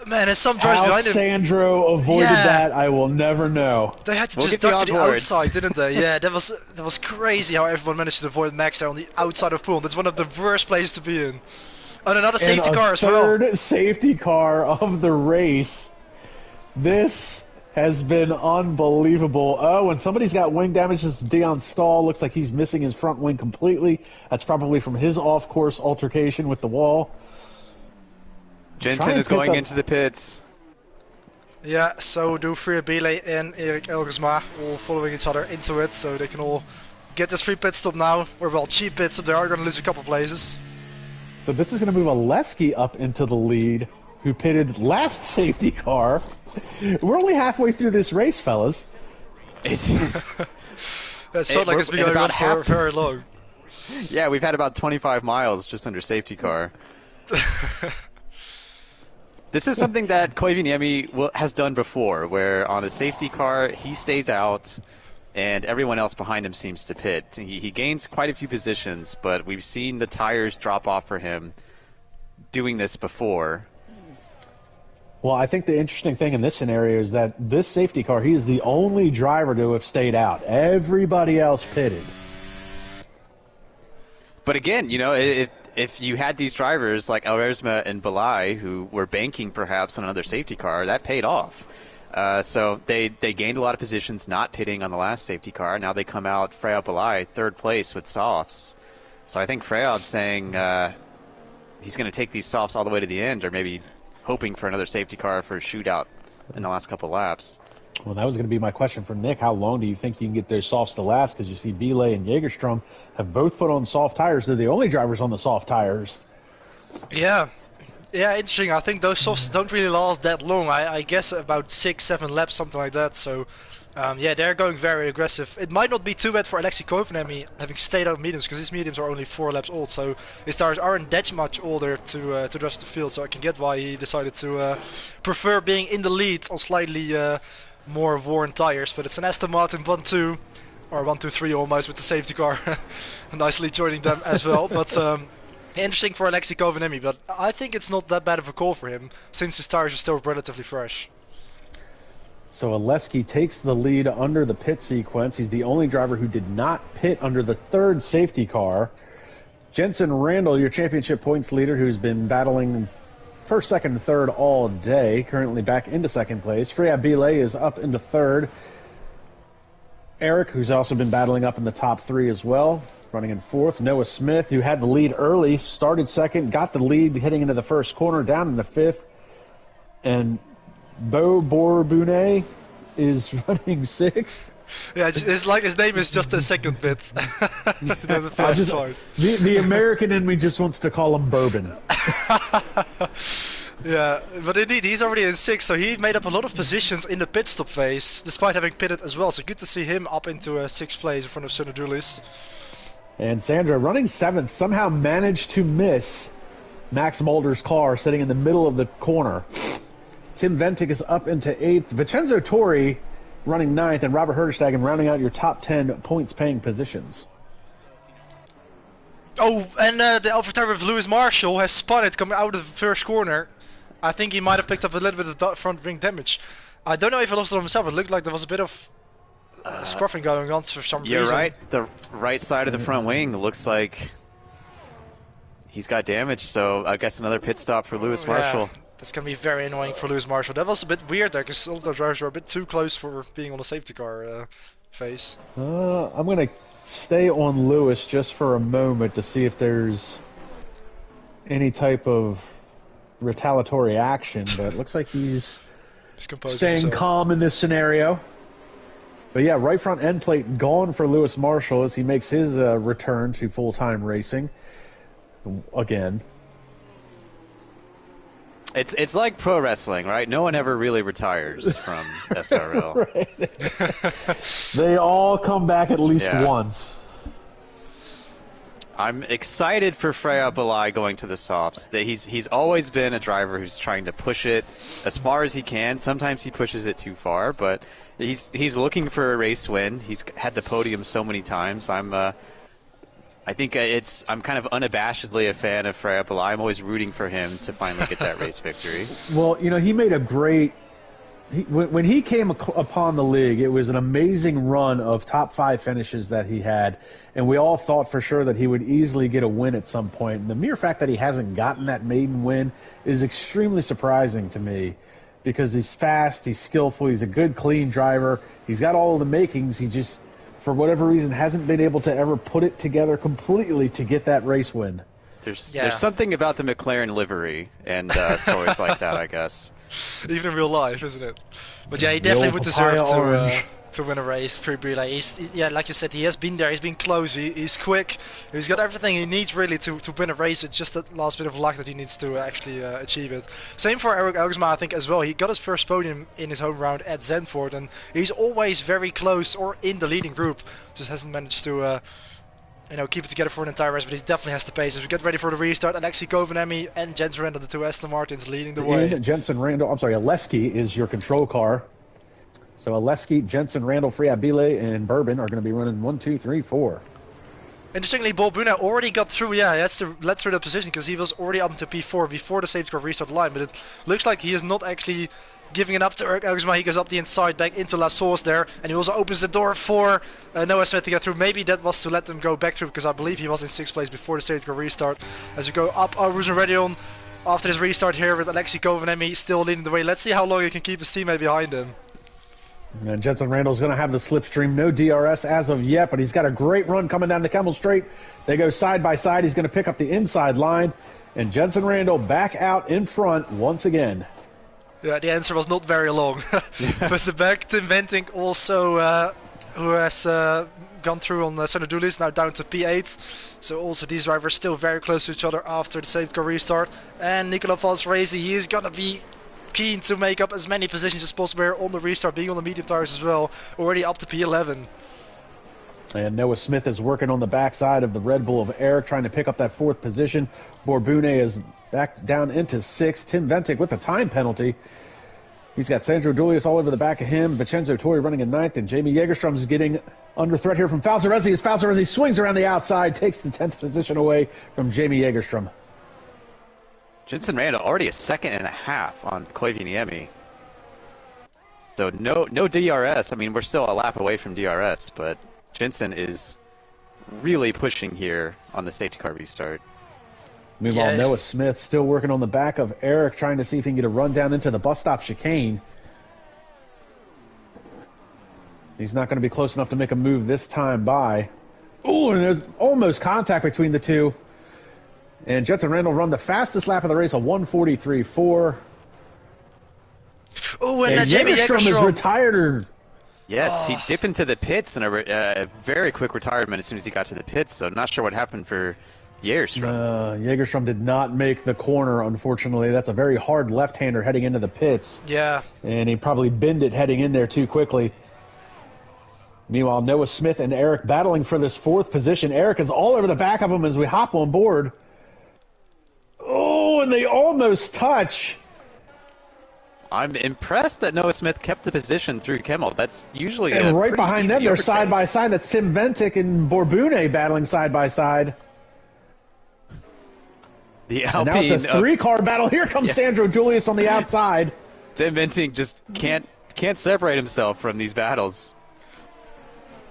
Man, there's some drivers behind him. Sandro avoided that, I will never know. They had to just duck to the outside, didn't they? Yeah, that was crazy how everyone managed to avoid Max there on the outside of Pool. That's one of the worst places to be in. And another safety car as well. Third safety car of the race. This has been unbelievable. Oh, and somebody's got wing damage. This is Dion Stahl. Looks like he's missing his front wing completely. That's probably from his off-course altercation with the wall. Jensen is going into the pits. Yeah, so do Freer Belay and Erik Elgersma all following each other into it, so they can all get this free pit stop now. Or well, cheap pit stop. They are going to lose a couple places. So this is going to move Oleski up into the lead, who pitted last safety car. We're only halfway through this race, fellas. It's felt like it's been going on for very long. Yeah, we've had about 25 miles just under safety car. This is something that Koivuniemi has done before, where on a safety car, he stays out, and everyone else behind him seems to pit. He gains quite a few positions, but we've seen the tires drop off for him doing this before. Well, I think the interesting thing in this scenario is that this safety car, he is the only driver to have stayed out. Everybody else pitted. But again, you know, if you had these drivers like Avermedia and Belay who were banking perhaps on another safety car, that paid off. So they gained a lot of positions not pitting on the last safety car. Now they come out, Freya Belay, third place with softs. So I think Freyab's saying he's going to take these softs all the way to the end, or maybe hoping for another safety car for a shootout in the last couple laps. Well, that was going to be my question for Nick. How long do you think you can get those softs to last? Because you see Belay and Jägerstrom have both put on soft tires. They're the only drivers on the soft tires. Yeah, interesting. I think those softs don't really last that long. I guess about 6-7 laps, something like that. So, yeah, they're going very aggressive. It might not be too bad for Alexei Koivuniemi having stayed out mediums, because his mediums are only 4 laps old. So his tires aren't that much older to the rest of the field. So I can get why he decided to prefer being in the lead on slightly more worn tires. But it's an Aston Martin 1-2, or 1-2-3 almost, with the safety car nicely joining them as well. But interesting for Alexei Koivuniemi, but I think it's not that bad of a call for him, since his tires are still relatively fresh. So Oleski takes the lead under the pit sequence. He's the only driver who did not pit under the third safety car. Jensen Randall, your championship points leader, who's been battling first, second, and third all day, currently back into second place. Freya Belay is up into third. Eric, who's also been battling up in the top 3 as well, running in fourth. Noah Smith, who had the lead early, started second, got the lead heading into the first corner, down in the fifth. And Bo Borbune is running sixth. Yeah, it's like his name is just a second bit. The American in me just wants to call him Bourbon. Yeah, but indeed, he's already in 6th, so he made up a lot of positions in the pit stop phase, despite having pitted as well. So good to see him up into 6th place in front of Sonodulis. And Sandra, running 7th, somehow managed to miss Max Mulder's car sitting in the middle of the corner. Tim Ventic is up into 8th. Vincenzo Torri running 9th, and Robert Herderstagen rounding out your top 10 points-paying positions. Oh, and the Alpha Tower of Lewis Marshall has spun it coming out of the first corner. I think he might have picked up a little bit of front wing damage. I don't know if he lost it on himself. It looked like there was a bit of scruffing going on for some reason. You're right. The right side of the front wing looks like he's got damage, so I guess another pit stop for Lewis Marshall. That's going to be very annoying for Lewis Marshall. That was a bit weird there, because some of those drivers were a bit too close for being on the safety car phase. I'm going to stay on Lewis just for a moment to see if there's any type of retaliatory action, but it looks like he's staying calm in this scenario. But yeah, right front end plate gone for Lewis Marshall as he makes his return to full-time racing again. It's like pro wrestling, right? No one ever really retires from SRL. They all come back at least once. I'm excited for Freya Belay going to the softs. He's always been a driver who's trying to push it as far as he can. Sometimes he pushes it too far, but he's looking for a race win. He's had the podium so many times. I'm kind of unabashedly a fan of Freya Belay. I'm always rooting for him to finally get that race victory. Well, you know, he made a great... When he came upon the league, it was an amazing run of top 5 finishes that he had, and we all thought for sure that he would easily get a win at some point. And the mere fact that he hasn't gotten that maiden win is extremely surprising to me, because he's fast, he's skillful, he's a good, clean driver, he's got all of the makings, he just, for whatever reason, hasn't been able to ever put it together completely to get that race win. There's something about the McLaren livery and stories like that, I guess. Even in real life, isn't it? But yeah, he definitely would deserve to win a race through Belay. Yeah, like you said, he has been there, he's been close, he's quick, he's got everything he needs really to win a race. It's just that last bit of luck that he needs to actually achieve it. Same for Eric Elgsma, I think, as well. He got his first podium in his home round at Zandvoort, and he's always very close or in the leading group. Just hasn't managed to you know, keep it together for an entire race, but he definitely has the pace. As we get ready for the restart, Alexei Kovenemi and Jensen Randall, the two Aston Martins, leading the way. Jensen Randall, I'm sorry, Aleski is your control car. So Aleski, Jensen Randall, Friabile, and Bourbon are going to be running 1, 2, 3, 4. Interestingly, Buna already got through, he has to led through the position because he was already up to P4 before the safety car restart line, but it looks like he is not actually giving it up to Eric Elgersma. He goes up the inside, back into La Source there, and he also opens the door for Noah Smith to get through. Maybe that was to let them go back through, because I believe he was in 6th place before the safety car restart. As we go up Aruz and Redion after this restart here with Alexei Kovenemi still leading the way. Let's see how long he can keep his teammate behind him. And Jensen Randall's going to have the slipstream. No DRS as of yet, but he's got a great run coming down the Kemmel Straight. They go side by side. He's going to pick up the inside line. And Jensen Randall back out in front once again. Yeah, the answer was not very long. But the back, Tim Venting also, who has gone through on Senna Dulis, now down to P8. So also these drivers still very close to each other after the safety car restart. And Nicola Valsrezi, he is going to be keen to make up as many positions as possible here on the restart, being on the medium tires as well, already up to P11. And Noah Smith is working on the backside of the Red Bull of Eric, trying to pick up that 4th position. Borbune is back down into 6th. Tim Ventic with the time penalty. He's got Sandro Dulius all over the back of him. Vincenzo Tori running in 9th, and Jamie Jägerstrom is getting under threat here from Falzarezzi as Falzarezzi swings around the outside, takes the 10th position away from Jamie Jägerstrom. Jensen Randall already a 2.5 on Koivuniemi. So no DRS. I mean, we're still a lap away from DRS, but Jensen is really pushing here on the safety car restart. Meanwhile, Noah Smith still working on the back of Eric, trying to see if he can get a run down into the bus stop chicane. He's not going to be close enough to make a move this time by. Ooh, and there's almost contact between the two. And Jensen Randall run the fastest lap of the race, a 1:43.4. Oh, and Jamie Jägerstrom is retired. Yes, he dipped into the pits in a very quick retirement as soon as he got to the pits, so not sure what happened for Jägerstrom. Jägerstrom did not make the corner, unfortunately. That's a very hard left-hander heading into the pits. Yeah. And he probably binned it heading in there too quickly. Meanwhile, Noah Smith and Eric battling for this 4th position. Eric is all over the back of him as we hop on board. Oh, and they almost touch. I'm impressed that Noah Smith kept the position through Kemmel. That's usually and right behind them, they're side by side. That's Tim Ventic and Borbune battling side by side. The Alpine. And now it's a 3-car battle. Here comes Sandro Dulius on the outside. Tim Ventic just can't separate himself from these battles.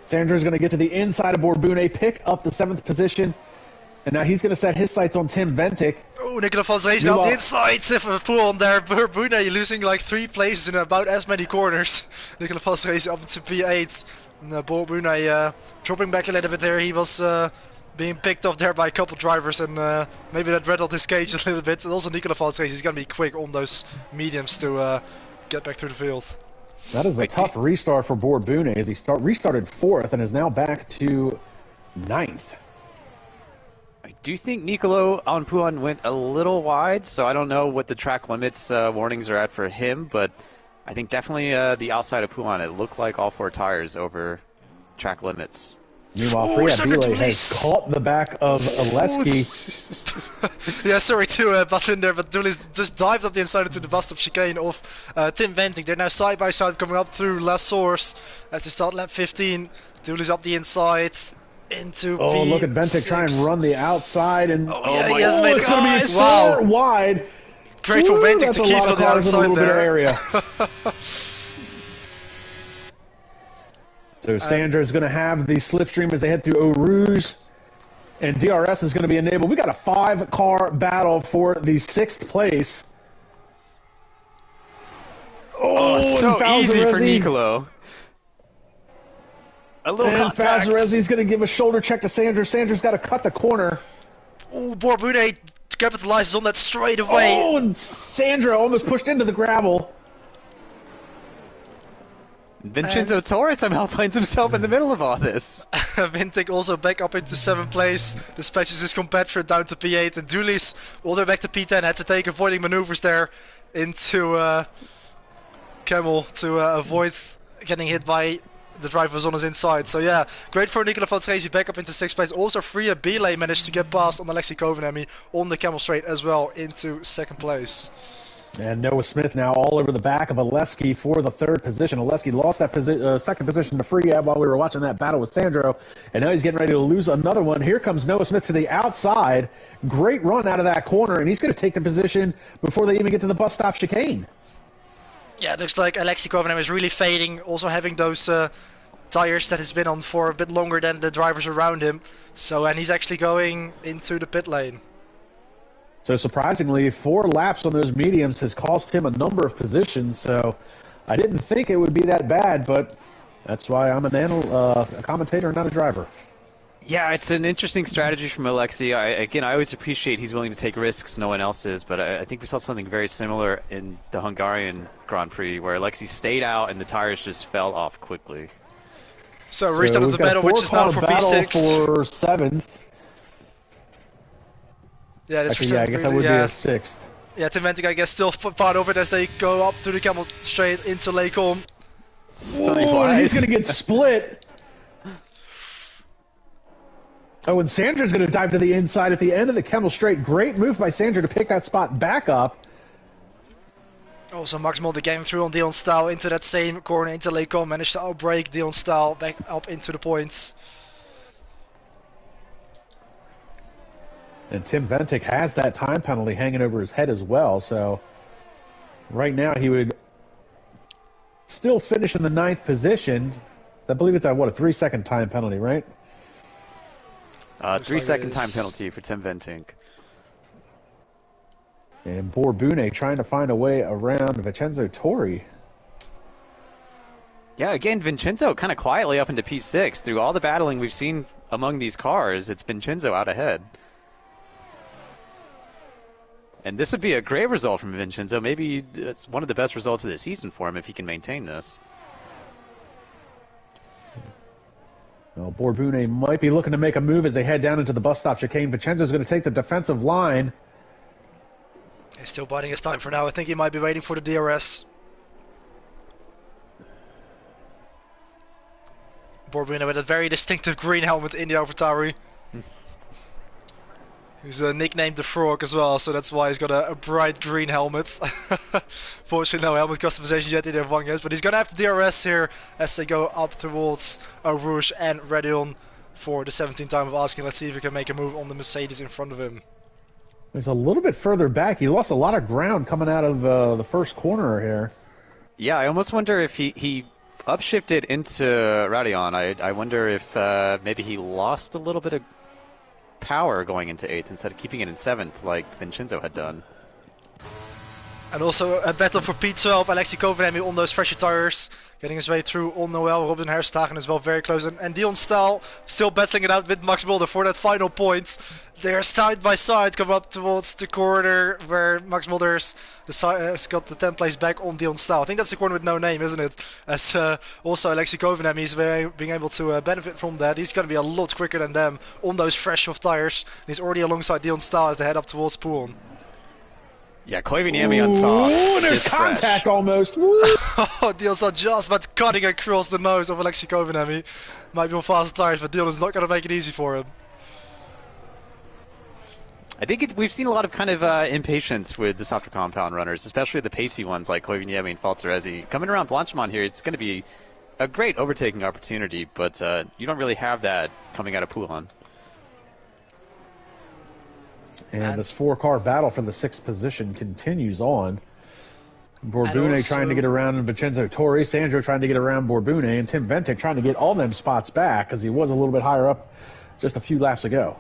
Sandro's going to get to the inside of Borbune, pick up the 7th position. And now he's going to set his sights on Tim Ventic. Oh, Nicola Valsrezi on the inside. Pull on there. Borbune losing like 3 places in about as many corners. Nicola Valsrezi up to P8. And Borbune dropping back a little bit there. He was being picked up there by a couple drivers, and maybe that rattled his cage a little bit. And also Nicola Valsrezi is going to be quick on those mediums to get back through the field. That is a tough restart for Borbune as he restarted 4th and is now back to 9th. I do think Nicolo Anpuan went a little wide, so I don't know what the track limits warnings are at for him, but I think definitely the outside of Puan, it looked like all 4 tires over track limits. Meanwhile, Friabile has caught the back of Aleski. Yeah, sorry to butt in there, but Dulis just dived up the inside into the bus stop chicane of Tim Venting. They're now side by side coming up through La Source as they start lap 15. Dulis up the inside. Into P6. Look at Ventic try and run the outside, and he has made it's going to be 4 wide. Great for Ventic to keep on the outside there. Area. So Sandra's going to have the slipstream as they head through Eau Rouge, and DRS is going to be enabled. We got a 5-car battle for the 6th place. Oh, so easy for Nicolo. A little contact. Falzarezzi's going to give a shoulder check to Sandra. Sandra's got to cut the corner. Oh, Borbune capitalizes on that straight away. Oh, and Sandra almost pushed into the gravel. Vincenzo Torres somehow finds himself in the middle of all this. Ventic also back up into 7th place. Dispatches his compatriot down to P8. And Dulis all the way back to P10. Had to take avoiding maneuvers there into Kemmel to avoid getting hit by the driver was on his inside. So yeah, great for Nicola van Tracy back up into 6th place. Also Freya Belay managed to get past on Alexei Kovenemi on the Camel Straight as well into 2nd place. And Noah Smith now all over the back of Oleski for the 3rd position. Oleski lost that 2nd position to Freya while we were watching that battle with Sandro, and now he's getting ready to lose another one. Here comes Noah Smith to the outside. Great run out of that corner, and he's going to take the position before they even get to the bus stop chicane. Yeah, it looks like Alexei Kovenemi is really fading, also having those tires that he's been on for a bit longer than the drivers around him. So, and he's actually going into the pit lane. So surprisingly, 4 laps on those mediums has cost him a number of positions. So I didn't think it would be that bad, but that's why I'm a commentator, not a driver. Yeah, it's an interesting strategy from Alexei. I always appreciate he's willing to take risks no one else is, but I think we saw something very similar in the Hungarian Grand Prix where Alexei stayed out and the tires just fell off quickly. So restart of the battle, which is now for P6. For 7th. Yeah, that's actually, I guess that would be a 6th. Yeah, Tim Ventic, I guess, still part of it as they go up through the Camel Straight into Lake Holm. He's going to get split. Oh, and Sandra's going to dive to the inside at the end of the Camel Straight. Great move by Sandra to pick that spot back up. Also, Max Mulder getting through on Dion Staal into that same corner into Lake Holm. Managed to outbrake Dion Staal back up into the points. And Tim Ventic has that time penalty hanging over his head as well, so right now he would still finish in the 9th position. I believe it's a 3-second time penalty, right? 3-second time penalty for Tim Ventic. And Borbune trying to find a way around Vincenzo Torri. Yeah, again, Vincenzo kind of quietly up into P6. Through all the battling we've seen among these cars, it's Vincenzo out ahead. And this would be a great result from Vincenzo. Maybe it's one of the best results of the season for him if he can maintain this. Well, Borbune might be looking to make a move as they head down into the bus stop chicane. Vincenzo's going to take the defensive line. He's still biding his time for now. I think he might be waiting for the DRS. Borbune with a very distinctive green helmet in the AlphaTauri. He's nicknamed the Frog as well, so that's why he's got a bright green helmet. Fortunately, no helmet customization yet in F1 games, but he's going to have the DRS here as they go up towards Rouge and Redion for the 17th time of asking. Let's see if he can make a move on the Mercedes in front of him. He's a little bit further back. He lost a lot of ground coming out of the first corner here. Yeah, I almost wonder if he upshifted into Radion. I wonder if maybe he lost a little bit of power going into 8th instead of keeping it in 7th like Vincenzo had done. And also a battle for P12, Alexei Kovenemi on those fresher tires, getting his way through on Noel, Robin Herstagen as well, very close, and Dion Staal still battling it out with Max Mulder for that final point. They're side by side, come up towards the corner where Max Mulder has got the 10th place back on Dion Staal. I think that's the corner with no name, isn't it? As also Alexei Kovenemi is being able to benefit from that. He's going to be a lot quicker than them on those fresh off tires. And he's already alongside Dion Staal as they head up towards Poulon. Yeah, Koivuniemi on soft. Ooh, there's contact fresh. Almost. Oh, Dion's just about cutting across the nose of Alexei Kovenemi. Might be on fast tires, but Dion is not going to make it easy for him. I think we've seen a lot of kind of impatience with the softer compound runners, especially the pacey ones like Koivuniemi and Falzaresi. Coming around Blanchimont here, it's going to be a great overtaking opportunity, but you don't really have that coming out of Poulon. And this 4-car battle for the 6th position continues on. Borbune trying to get around Vincenzo Torri, Sandro trying to get around Borbune, and Tim Ventic trying to get all them spots back because he was a little bit higher up just a few laps ago.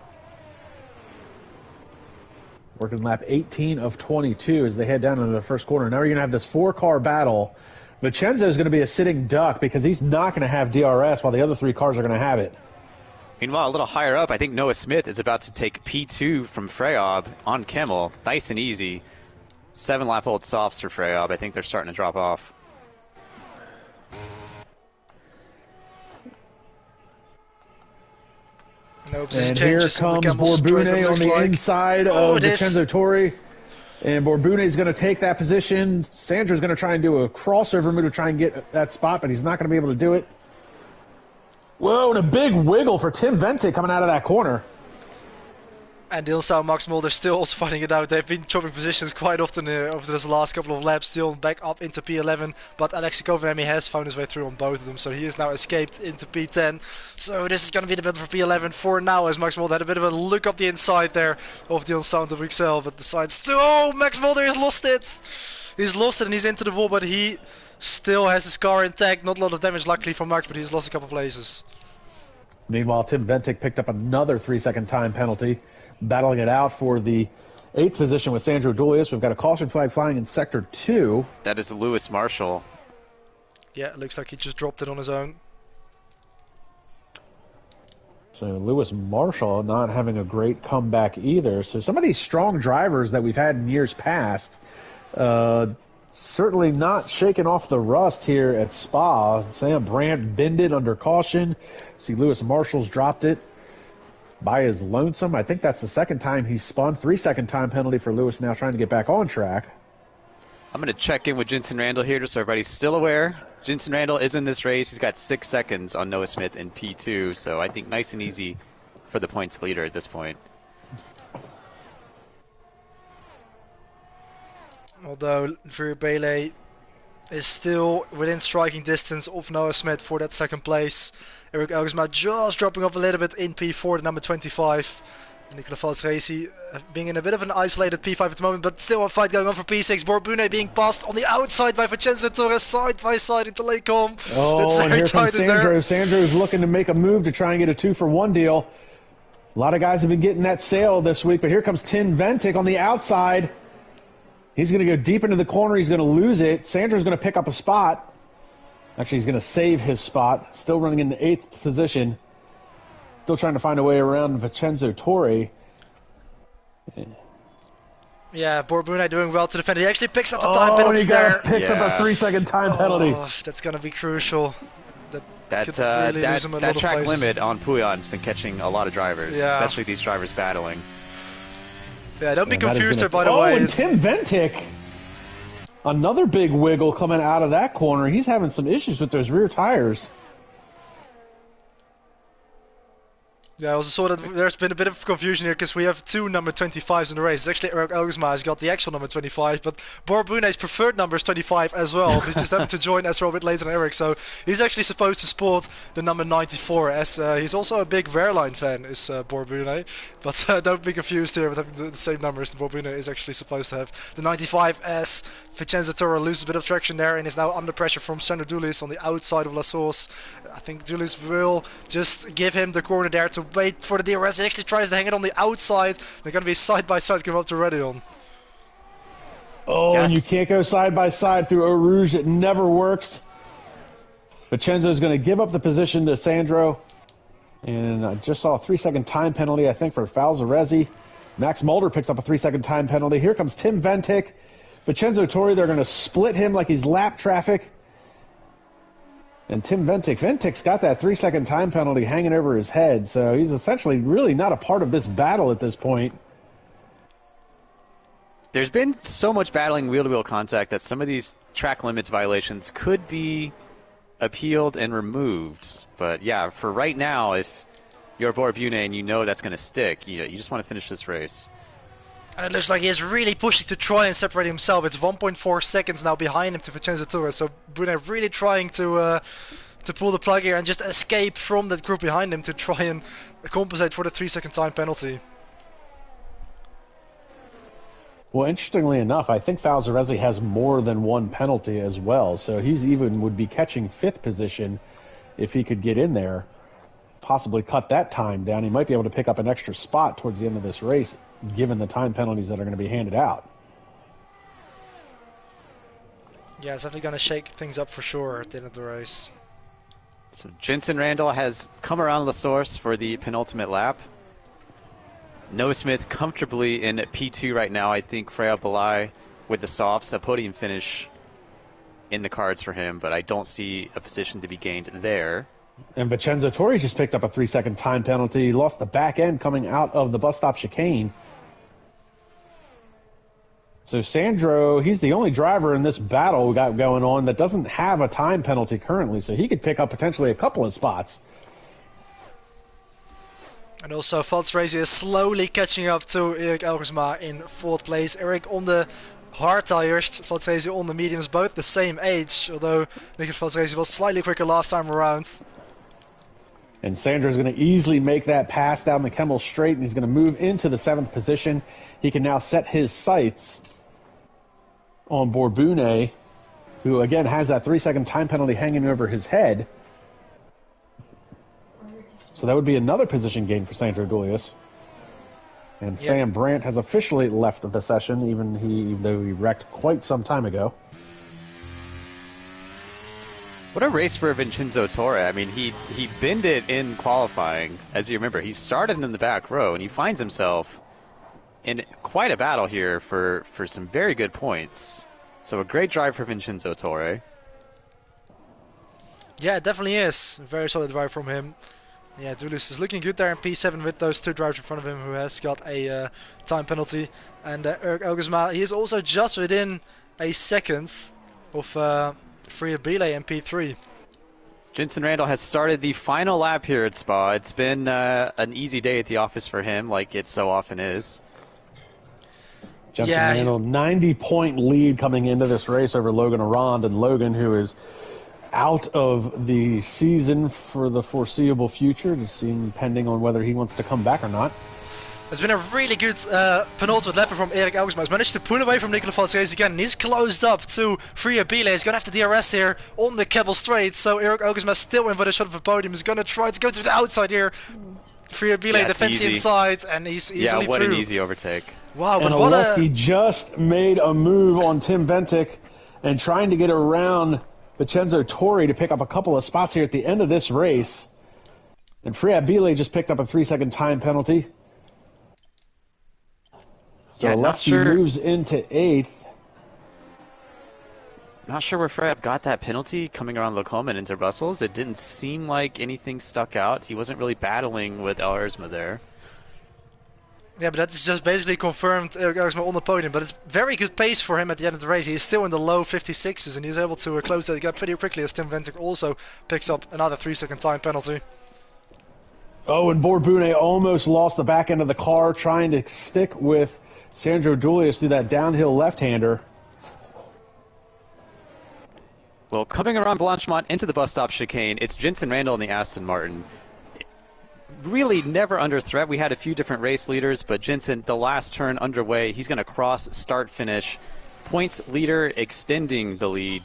Working lap 18 of 22 as they head down into the first corner. Now you're going to have this 4-car battle. Vincenzo is going to be a sitting duck because he's not going to have DRS while the other 3 cars are going to have it. Meanwhile, a little higher up, I think Noah Smith is about to take P2 from Freyob on Kemmel. Nice and easy. 7-lap-old softs for Freyob. I think they're starting to drop off. No and here comes Borbune on the inside of Vincenzo Torri. And Borbune is going to take that position. Sandra's going to try and do a crossover move to try and get that spot, but he's not going to be able to do it. Whoa, and a big wiggle for Tim Ventic coming out of that corner. And Dilstau and Max Mulder still also fighting it out. They've been chopping positions quite often over this last couple of laps, still back up into P11. But Alexei Kovenemi has found his way through on both of them, so he has now escaped into P10. So this is going to be the battle for P11 for now, as Max Mulder had a bit of a look up the inside there of Dilstau and Rexel, but decides still. Oh, Max Mulder has lost it! He's lost it and he's into the wall, but he still has his car intact. Not a lot of damage, luckily, for Max, but he's lost a couple places. Meanwhile, Tim Ventic picked up another 3-second time penalty, battling it out for the 8th position with Sandro Dulius. We've got a caution flag flying in Sector 2. That is Lewis Marshall. Yeah, it looks like he just dropped it on his own. So Lewis Marshall not having a great comeback either. So some of these strong drivers that we've had in years past, certainly not shaking off the rust here at Spa. Sam Brandt bended under caution. See Lewis Marshall's dropped it by his lonesome. I think that's the second time he's spun. 3-second time penalty for Lewis now trying to get back on track. I'm going to check in with Jensen Randall here just so everybody's still aware. Jensen Randall is in this race. He's got 6 seconds on Noah Smith in P2, so I think nice and easy for the points leader at this point. Although Verbeele is still within striking distance of Noah Smith for that second place. Eric Elgersma just dropping off a little bit in P4, the number 25. Nicola Valsrezi being in a bit of an isolated P5 at the moment, but still a fight going on for P6. Borbune being passed on the outside by Vincenzo Torres, side by side into Lecom. Oh, and here comes Sandro. Sandro's looking to make a move to try and get a 2-for-1 deal. A lot of guys have been getting that sale this week, but here comes Tim Ventic on the outside. He's going to go deep into the corner. He's going to lose it. Sandro's going to pick up a spot. Actually, he's going to save his spot. Still running in the 8th position. Still trying to find a way around Vincenzo Torre. Yeah, Borbune doing well to defend. He actually picks up a time penalty there. Picks up a 3-second time penalty. That's going to be crucial. That track limit on Pouillon's been catching a lot of drivers, especially these drivers battling. Yeah, don't be confused there, by the way. Oh, and Tim Ventic. Another big wiggle coming out of that corner. He's having some issues with those rear tires. Yeah, I also saw that there's been a bit of confusion here because we have 2 number 25s in the race. It's actually Eric Elgersma has got the actual number 25, but Borbune's preferred number is 25 as well. He's just having to join SRL a bit later than Eric, so he's actually supposed to sport the number 94, as he's also a big Rareline fan, is Borbune. But don't be confused here with having the same numbers. Borbune is actually supposed to have the 95, as Vincenzo Torre loses a bit of traction there and is now under pressure from Sandro Dulis on the outside of La Source. I think Dulis will just give him the corner there to wait for the DRS. He actually tries to hang it on the outside. They're going to be side by side coming up to Redion. Oh, yes. And you can't go side by side through Eau Rouge. It never works. Vincenzo is going to give up the position to Sandro. And I just saw a 3-second time penalty, I think, for Falzarezzi. Max Mulder picks up a 3-second time penalty. Here comes Tim Ventic. Vincenzo Torre, they're going to split him like he's lap traffic. And Tim Ventic's got that 3-second time penalty hanging over his head, so he's essentially really not a part of this battle at this point. There's been so much battling wheel-to-wheel contact that some of these track limits violations could be appealed and removed. But yeah, for right now, if you're Borbune and you know that's going to stick, you just want to finish this race. And it looks like he is really pushing to try and separate himself. It's 1.4 seconds now behind him to Vincenzo Torre. So Brune really trying to pull the plug here and just escape from that group behind him to try and compensate for the 3-second time penalty. Well, interestingly enough, I think Falzarezzi has more than one penalty as well. So he's even would be catching 5th position if he could get in there. Possibly cut that time down. He might be able to pick up an extra spot towards the end of this race, given the time penalties that are going to be handed out. Yeah, it's definitely going to shake things up for sure at the end of the race. So Jensen Randall has come around La Source for the penultimate lap. Noah Smith comfortably in P2 right now. I think Freya Belay with the softs, a podium finish in the cards for him, but I don't see a position to be gained there. And Vincenzo Torre just picked up a 3-second time penalty. He lost the back end coming out of the bus stop chicane. So Sandro, he's the only driver in this battle we got going on that doesn't have a time penalty currently, so he could pick up potentially a couple of spots And also Fanatec is slowly catching up to Erik Elgersma in 4th place. Erik on the hard tires, Fanatec on the mediums, both the same age, although Nicolas Fanatec was slightly quicker last time around. And Sandro's going to easily make that pass down the Kemmel straight, and he's going to move into the 7th position. He can now set his sights on Borbune, who again has that 3-second time penalty hanging over his head. So that would be another position gain for Sandro Duilius. And Sam Brandt has officially left of the session, even though he wrecked quite some time ago. What a race for Vincenzo Torre. I mean, he binned it in qualifying. As you remember, he started in the back row, and he finds himself in quite a battle here for some very good points. So a great drive for Vincenzo Torre. Yeah, it definitely is. A very solid drive from him. Yeah, Duilius is looking good there in P7 with those 2 drivers in front of him who has got a time penalty. And Erik Elgersma, he is also just within a second of Freya Bile in P3. Jensen Randall has started the final lap here at Spa. It's been an easy day at the office for him, like it so often is. Jensen Randall, 90-point lead coming into this race over Logan Arand, and Logan, who is out of the season for the foreseeable future, to see pending on whether he wants to come back or not. It's been a really good penultimate lap from Erik Elgersma. He's managed to pull away from Nicolas Fanatec again, and he's closed up to Freya Bile. He's going to have the DRS here on the Keppel Straight, so Erik Elgersma still in for the shot of the podium. He's going to try to go to the outside here. Freya Bile defends the inside, and he's easily what through. An easy overtake. Wow, but and Oleski just made a move on Tim Ventic and trying to get around Vincenzo Torre to pick up a couple of spots here at the end of this race. And Freya Bile just picked up a 3-second time penalty. So Oleski moves into 8th. Not sure where Freya got that penalty coming around Lacombe and into Brussels. It didn't seem like anything stuck out. He wasn't really battling with Elgersma there. Yeah, but that's just basically confirmed Erik Elgersma on the podium. But it's very good pace for him at the end of the race. He's still in the low 56s, and he's able to close that gap pretty quickly as Tim Ventic also picks up another 3-second time penalty. Oh, and Borbune almost lost the back end of the car trying to stick with Sandro Duilius through that downhill left-hander. Well, coming around Blanchemont into the bus stop chicane, it's Jensen Randall and the Aston Martin. Really never under threat. We had a few different race leaders, but Jensen, the last turn underway, he's going to cross, start, finish. Points leader extending the lead.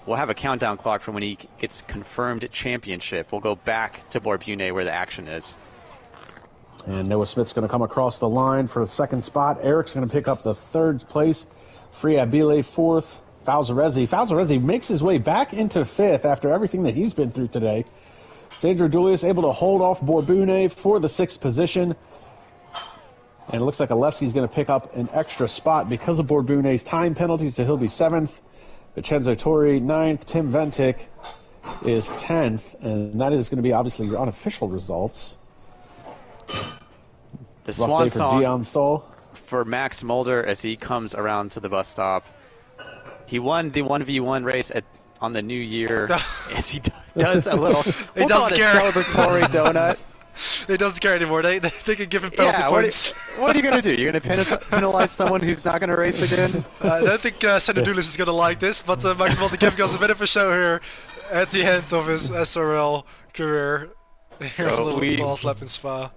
We'll have a countdown clock from when he gets confirmed championship. We'll go back to Borbune where the action is. And Noah Smith's going to come across the line for the 2nd spot. Eric's going to pick up the 3rd place. Freya Bile 4th. Falzarezzi makes his way back into 5th after everything that he's been through today. Sandro Duilius able to hold off Borbune for the 6th position. And it looks like Oleski's going to pick up an extra spot because of Borbune's time penalty, so he'll be 7th. Vincenzo Torre 9th. Tim Ventic is 10th. And that is going to be obviously your unofficial results. The swan song Stoll for Max Mulder as he comes around to the bus stop. He won the 1v1 race on the new year as he does a little celebratory donut. He doesn't care anymore. They can give him penalty points. What are you going to do? You're going to penalize someone who's not going to race again? I don't think Sandro Duilius is going to like this, but Max Mulder giving us a bit of a show here at the end of his SRL career. Here's a little last lap in Spa.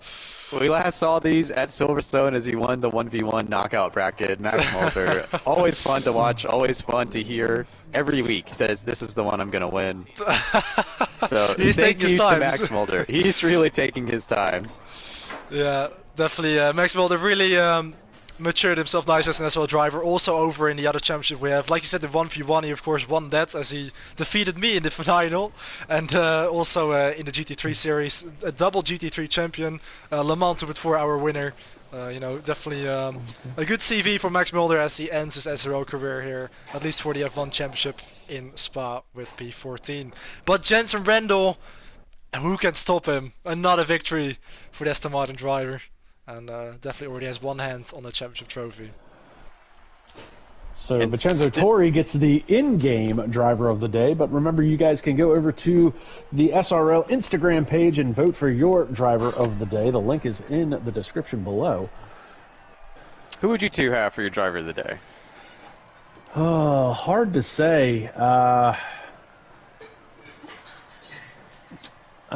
We last saw these at Silverstone as he won the 1v1 knockout bracket. Max Mulder, always fun to watch, always fun to hear. Every week he says, this is the one I'm going to win. So thank you to Max Mulder. He's really taking his time. Yeah, definitely. Max Mulder really matured himself nicely as an SRL driver. Also over in the other championship we have. Like you said, the 1v1, he of course won that as he defeated me in the final. And also in the GT3 series, a double GT3 champion, Le Mans 2.4-hour winner. You know, definitely a good CV for Max Mulder as he ends his SRL career here, at least for the F1 championship in Spa with P14. But Jensen Randall, who can stop him? Another victory for the Aston Martin driver. And definitely already has one hand on the championship trophy. So Vincenzo Torri gets the in-game driver of the day, but remember you guys can go over to the SRL Instagram page and vote for your driver of the day. The link is in the description below. Who would you two have for your driver of the day? Oh, hard to say. I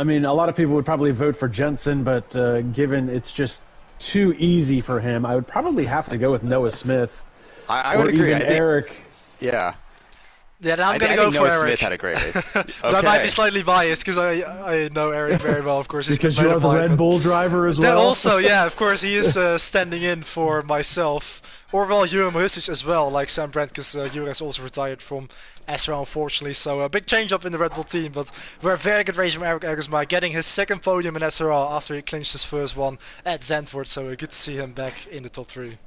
mean, a lot of people would probably vote for Jensen, but given it's just too easy for him, I would probably have to go with Noah Smith. I would agree. Even Eric. Yeah. Yeah, then I'm going to go for Noah Eric. Smith had a great race. Okay. That might be slightly biased because I know Eric very well, of course. He's because you are the Red Bull driver as well. Also, yeah, of course, he is standing in for myself. Or, well, Jurem Husic as well, like Sam Brandt, because Jurem has also retired from SRL, unfortunately. So a big change up in the Red Bull team, but we're a very good race from Eric Eggersma, getting his second podium in SRL after he clinched his first one at Zandvoort. So good to see him back in the top 3.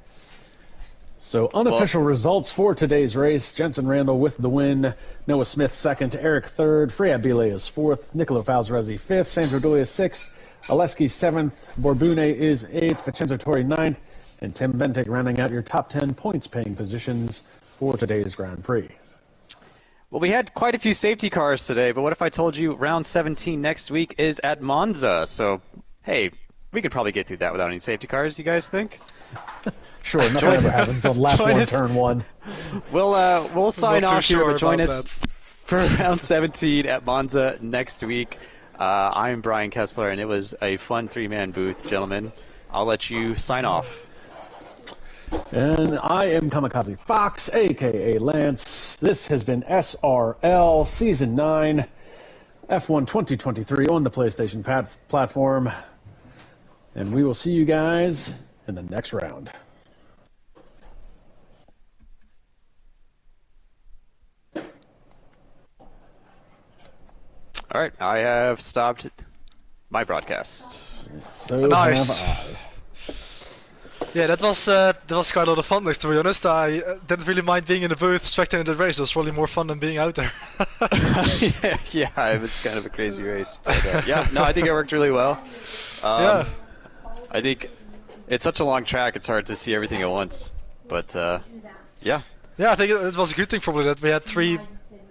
So unofficial results for today's race. Jensen Randall with the win. Noah Smith second. Eric third. Freya Bile is fourth. Nicolo Falzaresi fifth. Sandro Dolia sixth. Aleski seventh. Borbune is eighth. Vincenzo Torri ninth. And Tim Bentic rounding out your top 10 points-paying positions for today's Grand Prix. Well, we had quite a few safety cars today, but what if I told you round 17 next week is at Monza? So, hey, we could probably get through that without any safety cars, you guys think? Sure, nothing ever happens on lap one, turn one. We'll sign off here, but join us that. for round 17 at Monza next week. I'm Brian Kessler, and it was a fun 3-man booth, gentlemen. I'll let you sign off. And I am Kamikaze Fox, a.k.a. Lance. This has been SRL Season 9, F1 2023 on the PlayStation platform. And we will see you guys in the next round. All right, I have stopped my broadcast. So nice. have I. Yeah, that was quite a lot of fun, to be honest. I didn't really mind being in the booth, spectating the race. It was probably more fun than being out there. yeah, it was kind of a crazy race. But, yeah, no, I think it worked really well. Yeah. I think it's such a long track, it's hard to see everything at once. But, yeah. Yeah, I think it was a good thing probably that we had 3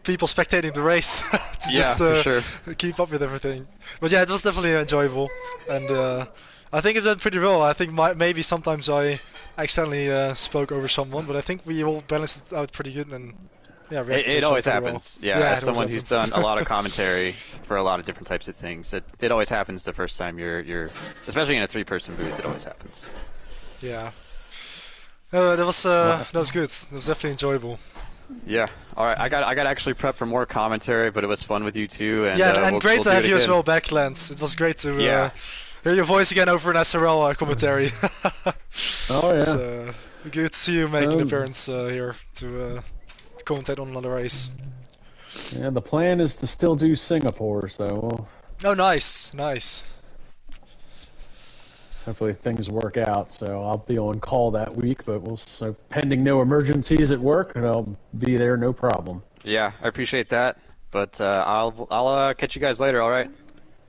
people spectating the race to just for sure. keep up with everything. But yeah, it was definitely enjoyable. And I think it did pretty well. I think maybe sometimes I accidentally spoke over someone, but I think we all balanced it out pretty good. And yeah, it always happens. Well. Yeah, as someone who's done a lot of commentary for a lot of different types of things, it always happens the first time you're especially in a 3-person booth. It always happens. Yeah. That was good. It was definitely enjoyable. Yeah. All right. I got actually prepped for more commentary, but it was fun with you too. And, yeah, and we'll great to have you as again. well back, Lance. It was great to hear your voice again over an SRL commentary. Oh yeah. So good to see you making an appearance here to commentate on another race. Yeah, the plan is to still do Singapore, so. Oh, nice, nice. Hopefully things work out, so I'll be on call that week, but so pending no emergencies at work, and I'll be there, no problem. Yeah, I appreciate that, but I'll catch you guys later. All right.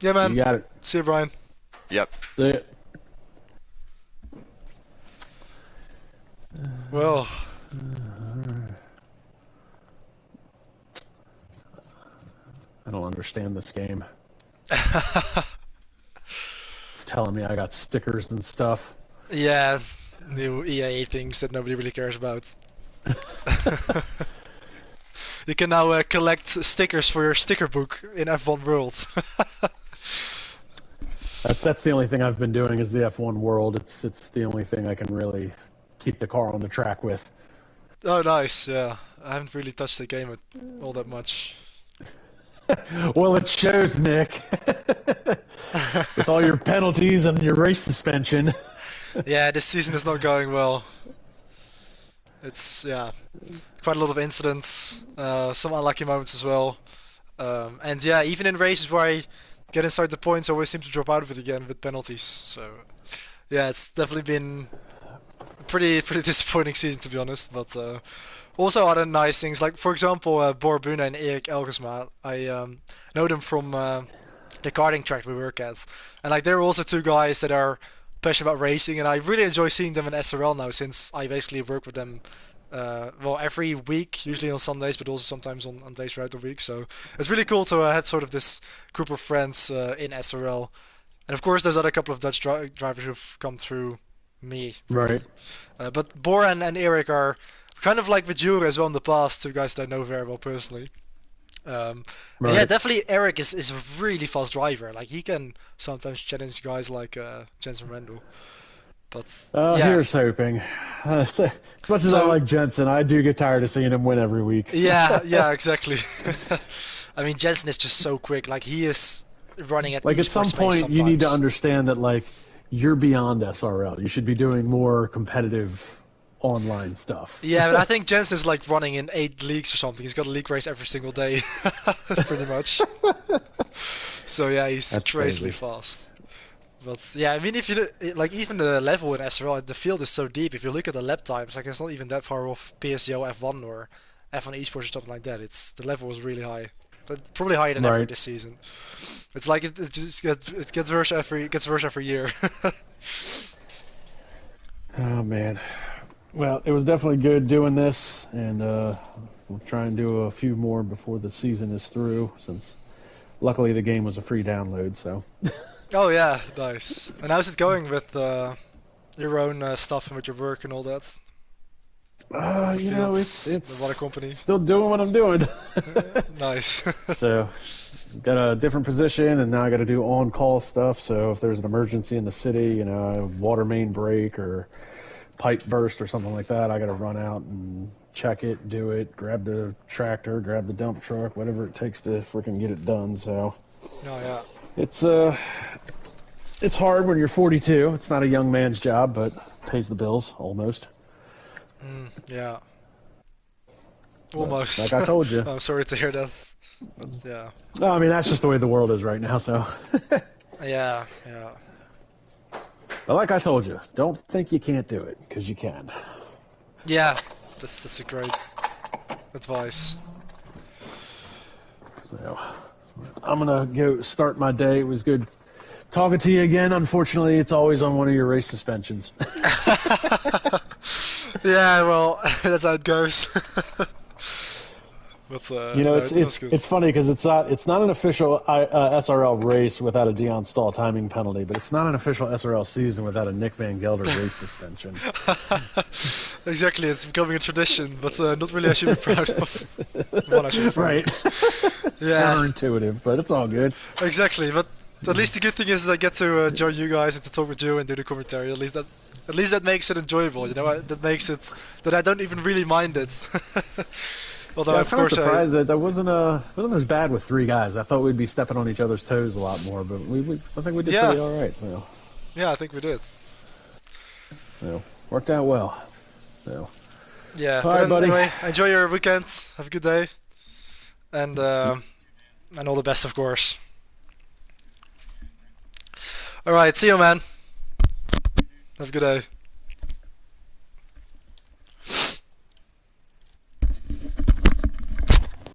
Yeah, man. You got it. See you, Brian. Yep. See ya. Well. I don't understand this game. It's telling me I got stickers and stuff. Yeah, new EA things that nobody really cares about. You can now collect stickers for your sticker book in F1 World. That's the only thing I've been doing is the F1 World. It's the only thing I can really keep the car on the track with. Oh, nice. Yeah, I haven't really touched the game all that much. Well, it shows, Nick. With all your penalties and your race suspension. Yeah, this season is not going well. It's quite a lot of incidents, some unlucky moments as well, and yeah, even in races where I get inside the points, I always seem to drop out of it again with penalties. So yeah, it's definitely been a pretty disappointing season, to be honest. But also other nice things, like for example, Borbune and Erik Elgersma. I know them from the karting track we work at, and like they're also 2 guys that are passionate about racing, and I really enjoy seeing them in SRL now, since I basically work with them well, every week, usually on Sundays, but also sometimes on days throughout the week. So it's really cool to have sort of this group of friends in SRL. And of course, there's other couple of Dutch drivers who've come through me. Really. Right. But Boran and Eric are kind of like with you as well in the past, two guys that I know very well personally. Right. Yeah, definitely Eric is a really fast driver. Like he can sometimes challenge guys like Jensen Randall. But yeah. Here's hoping. As much as I like Jensen, I do get tired of seeing him win every week. Yeah, exactly. I mean, Jensen is just so quick. Like he is running at like at some point sometimes. You need to understand that like you're beyond SRL. You should be doing more competitive online stuff. Yeah, but I think Jensen is like running in 8 leagues or something. He's got a league race every single day, pretty much. So yeah, he's crazily fast. But yeah, I mean, if you like, even the level in SRL, the field is so deep. If you look at the lap times, like it's not even that far off PSGO F1 or F1 Esports or something like that. The level is really high, but probably higher than ever this season. It's like it just gets worse every year. Oh man. Well, it was definitely good doing this, and we'll try and do a few more before the season is through, since luckily the game was a free download, so. Oh yeah, nice. And how's it going with your own stuff and with your work and all that? You know, it's the water company. Still doing what I'm doing. Nice. So, got a different position, and now I got to do on-call stuff, so if there's an emergency in the city, you know, a water main break or pipe burst or something like that, I got to run out and check it, do it, grab the tractor, grab the dump truck, whatever it takes to freaking get it done. So, yeah, it's hard when you're 42. It's not a young man's job, but pays the bills almost. Yeah, almost. Like I told you. I'm sorry to hear that. But, yeah. No, I mean that's just the way the world is right now. So. Yeah. But like I told you, don't think you can't do it, because you can. Yeah, that's a great advice. So, I'm gonna go start my day. It was good talking to you again. Unfortunately, it's always on one of your race suspensions. Yeah, well, that's how it goes. But, you know, it's funny because it's not an official SRL race without a Dion Stahl timing penalty, but it's not an official SRL season without a Nick Van Gelder race suspension. Exactly, it's becoming a tradition, but not really I should be proud of. One I should be proud right. Yeah. Counterintuitive, but it's all good. Exactly, but at least the good thing is that I get to join you guys and to talk with you and do the commentary. At least that makes it enjoyable, you know. That makes it that I don't even really mind it. Although, yeah, of course, I'm surprised that wasn't as bad with 3 guys. I thought we'd be stepping on each other's toes a lot more, but I think we did pretty all right. So. Yeah, I think we did. So, worked out well. So. Yeah. All right, buddy. Anyway, enjoy your weekend. Have a good day, and all the best, of course. All right, see you, man. Have a good day.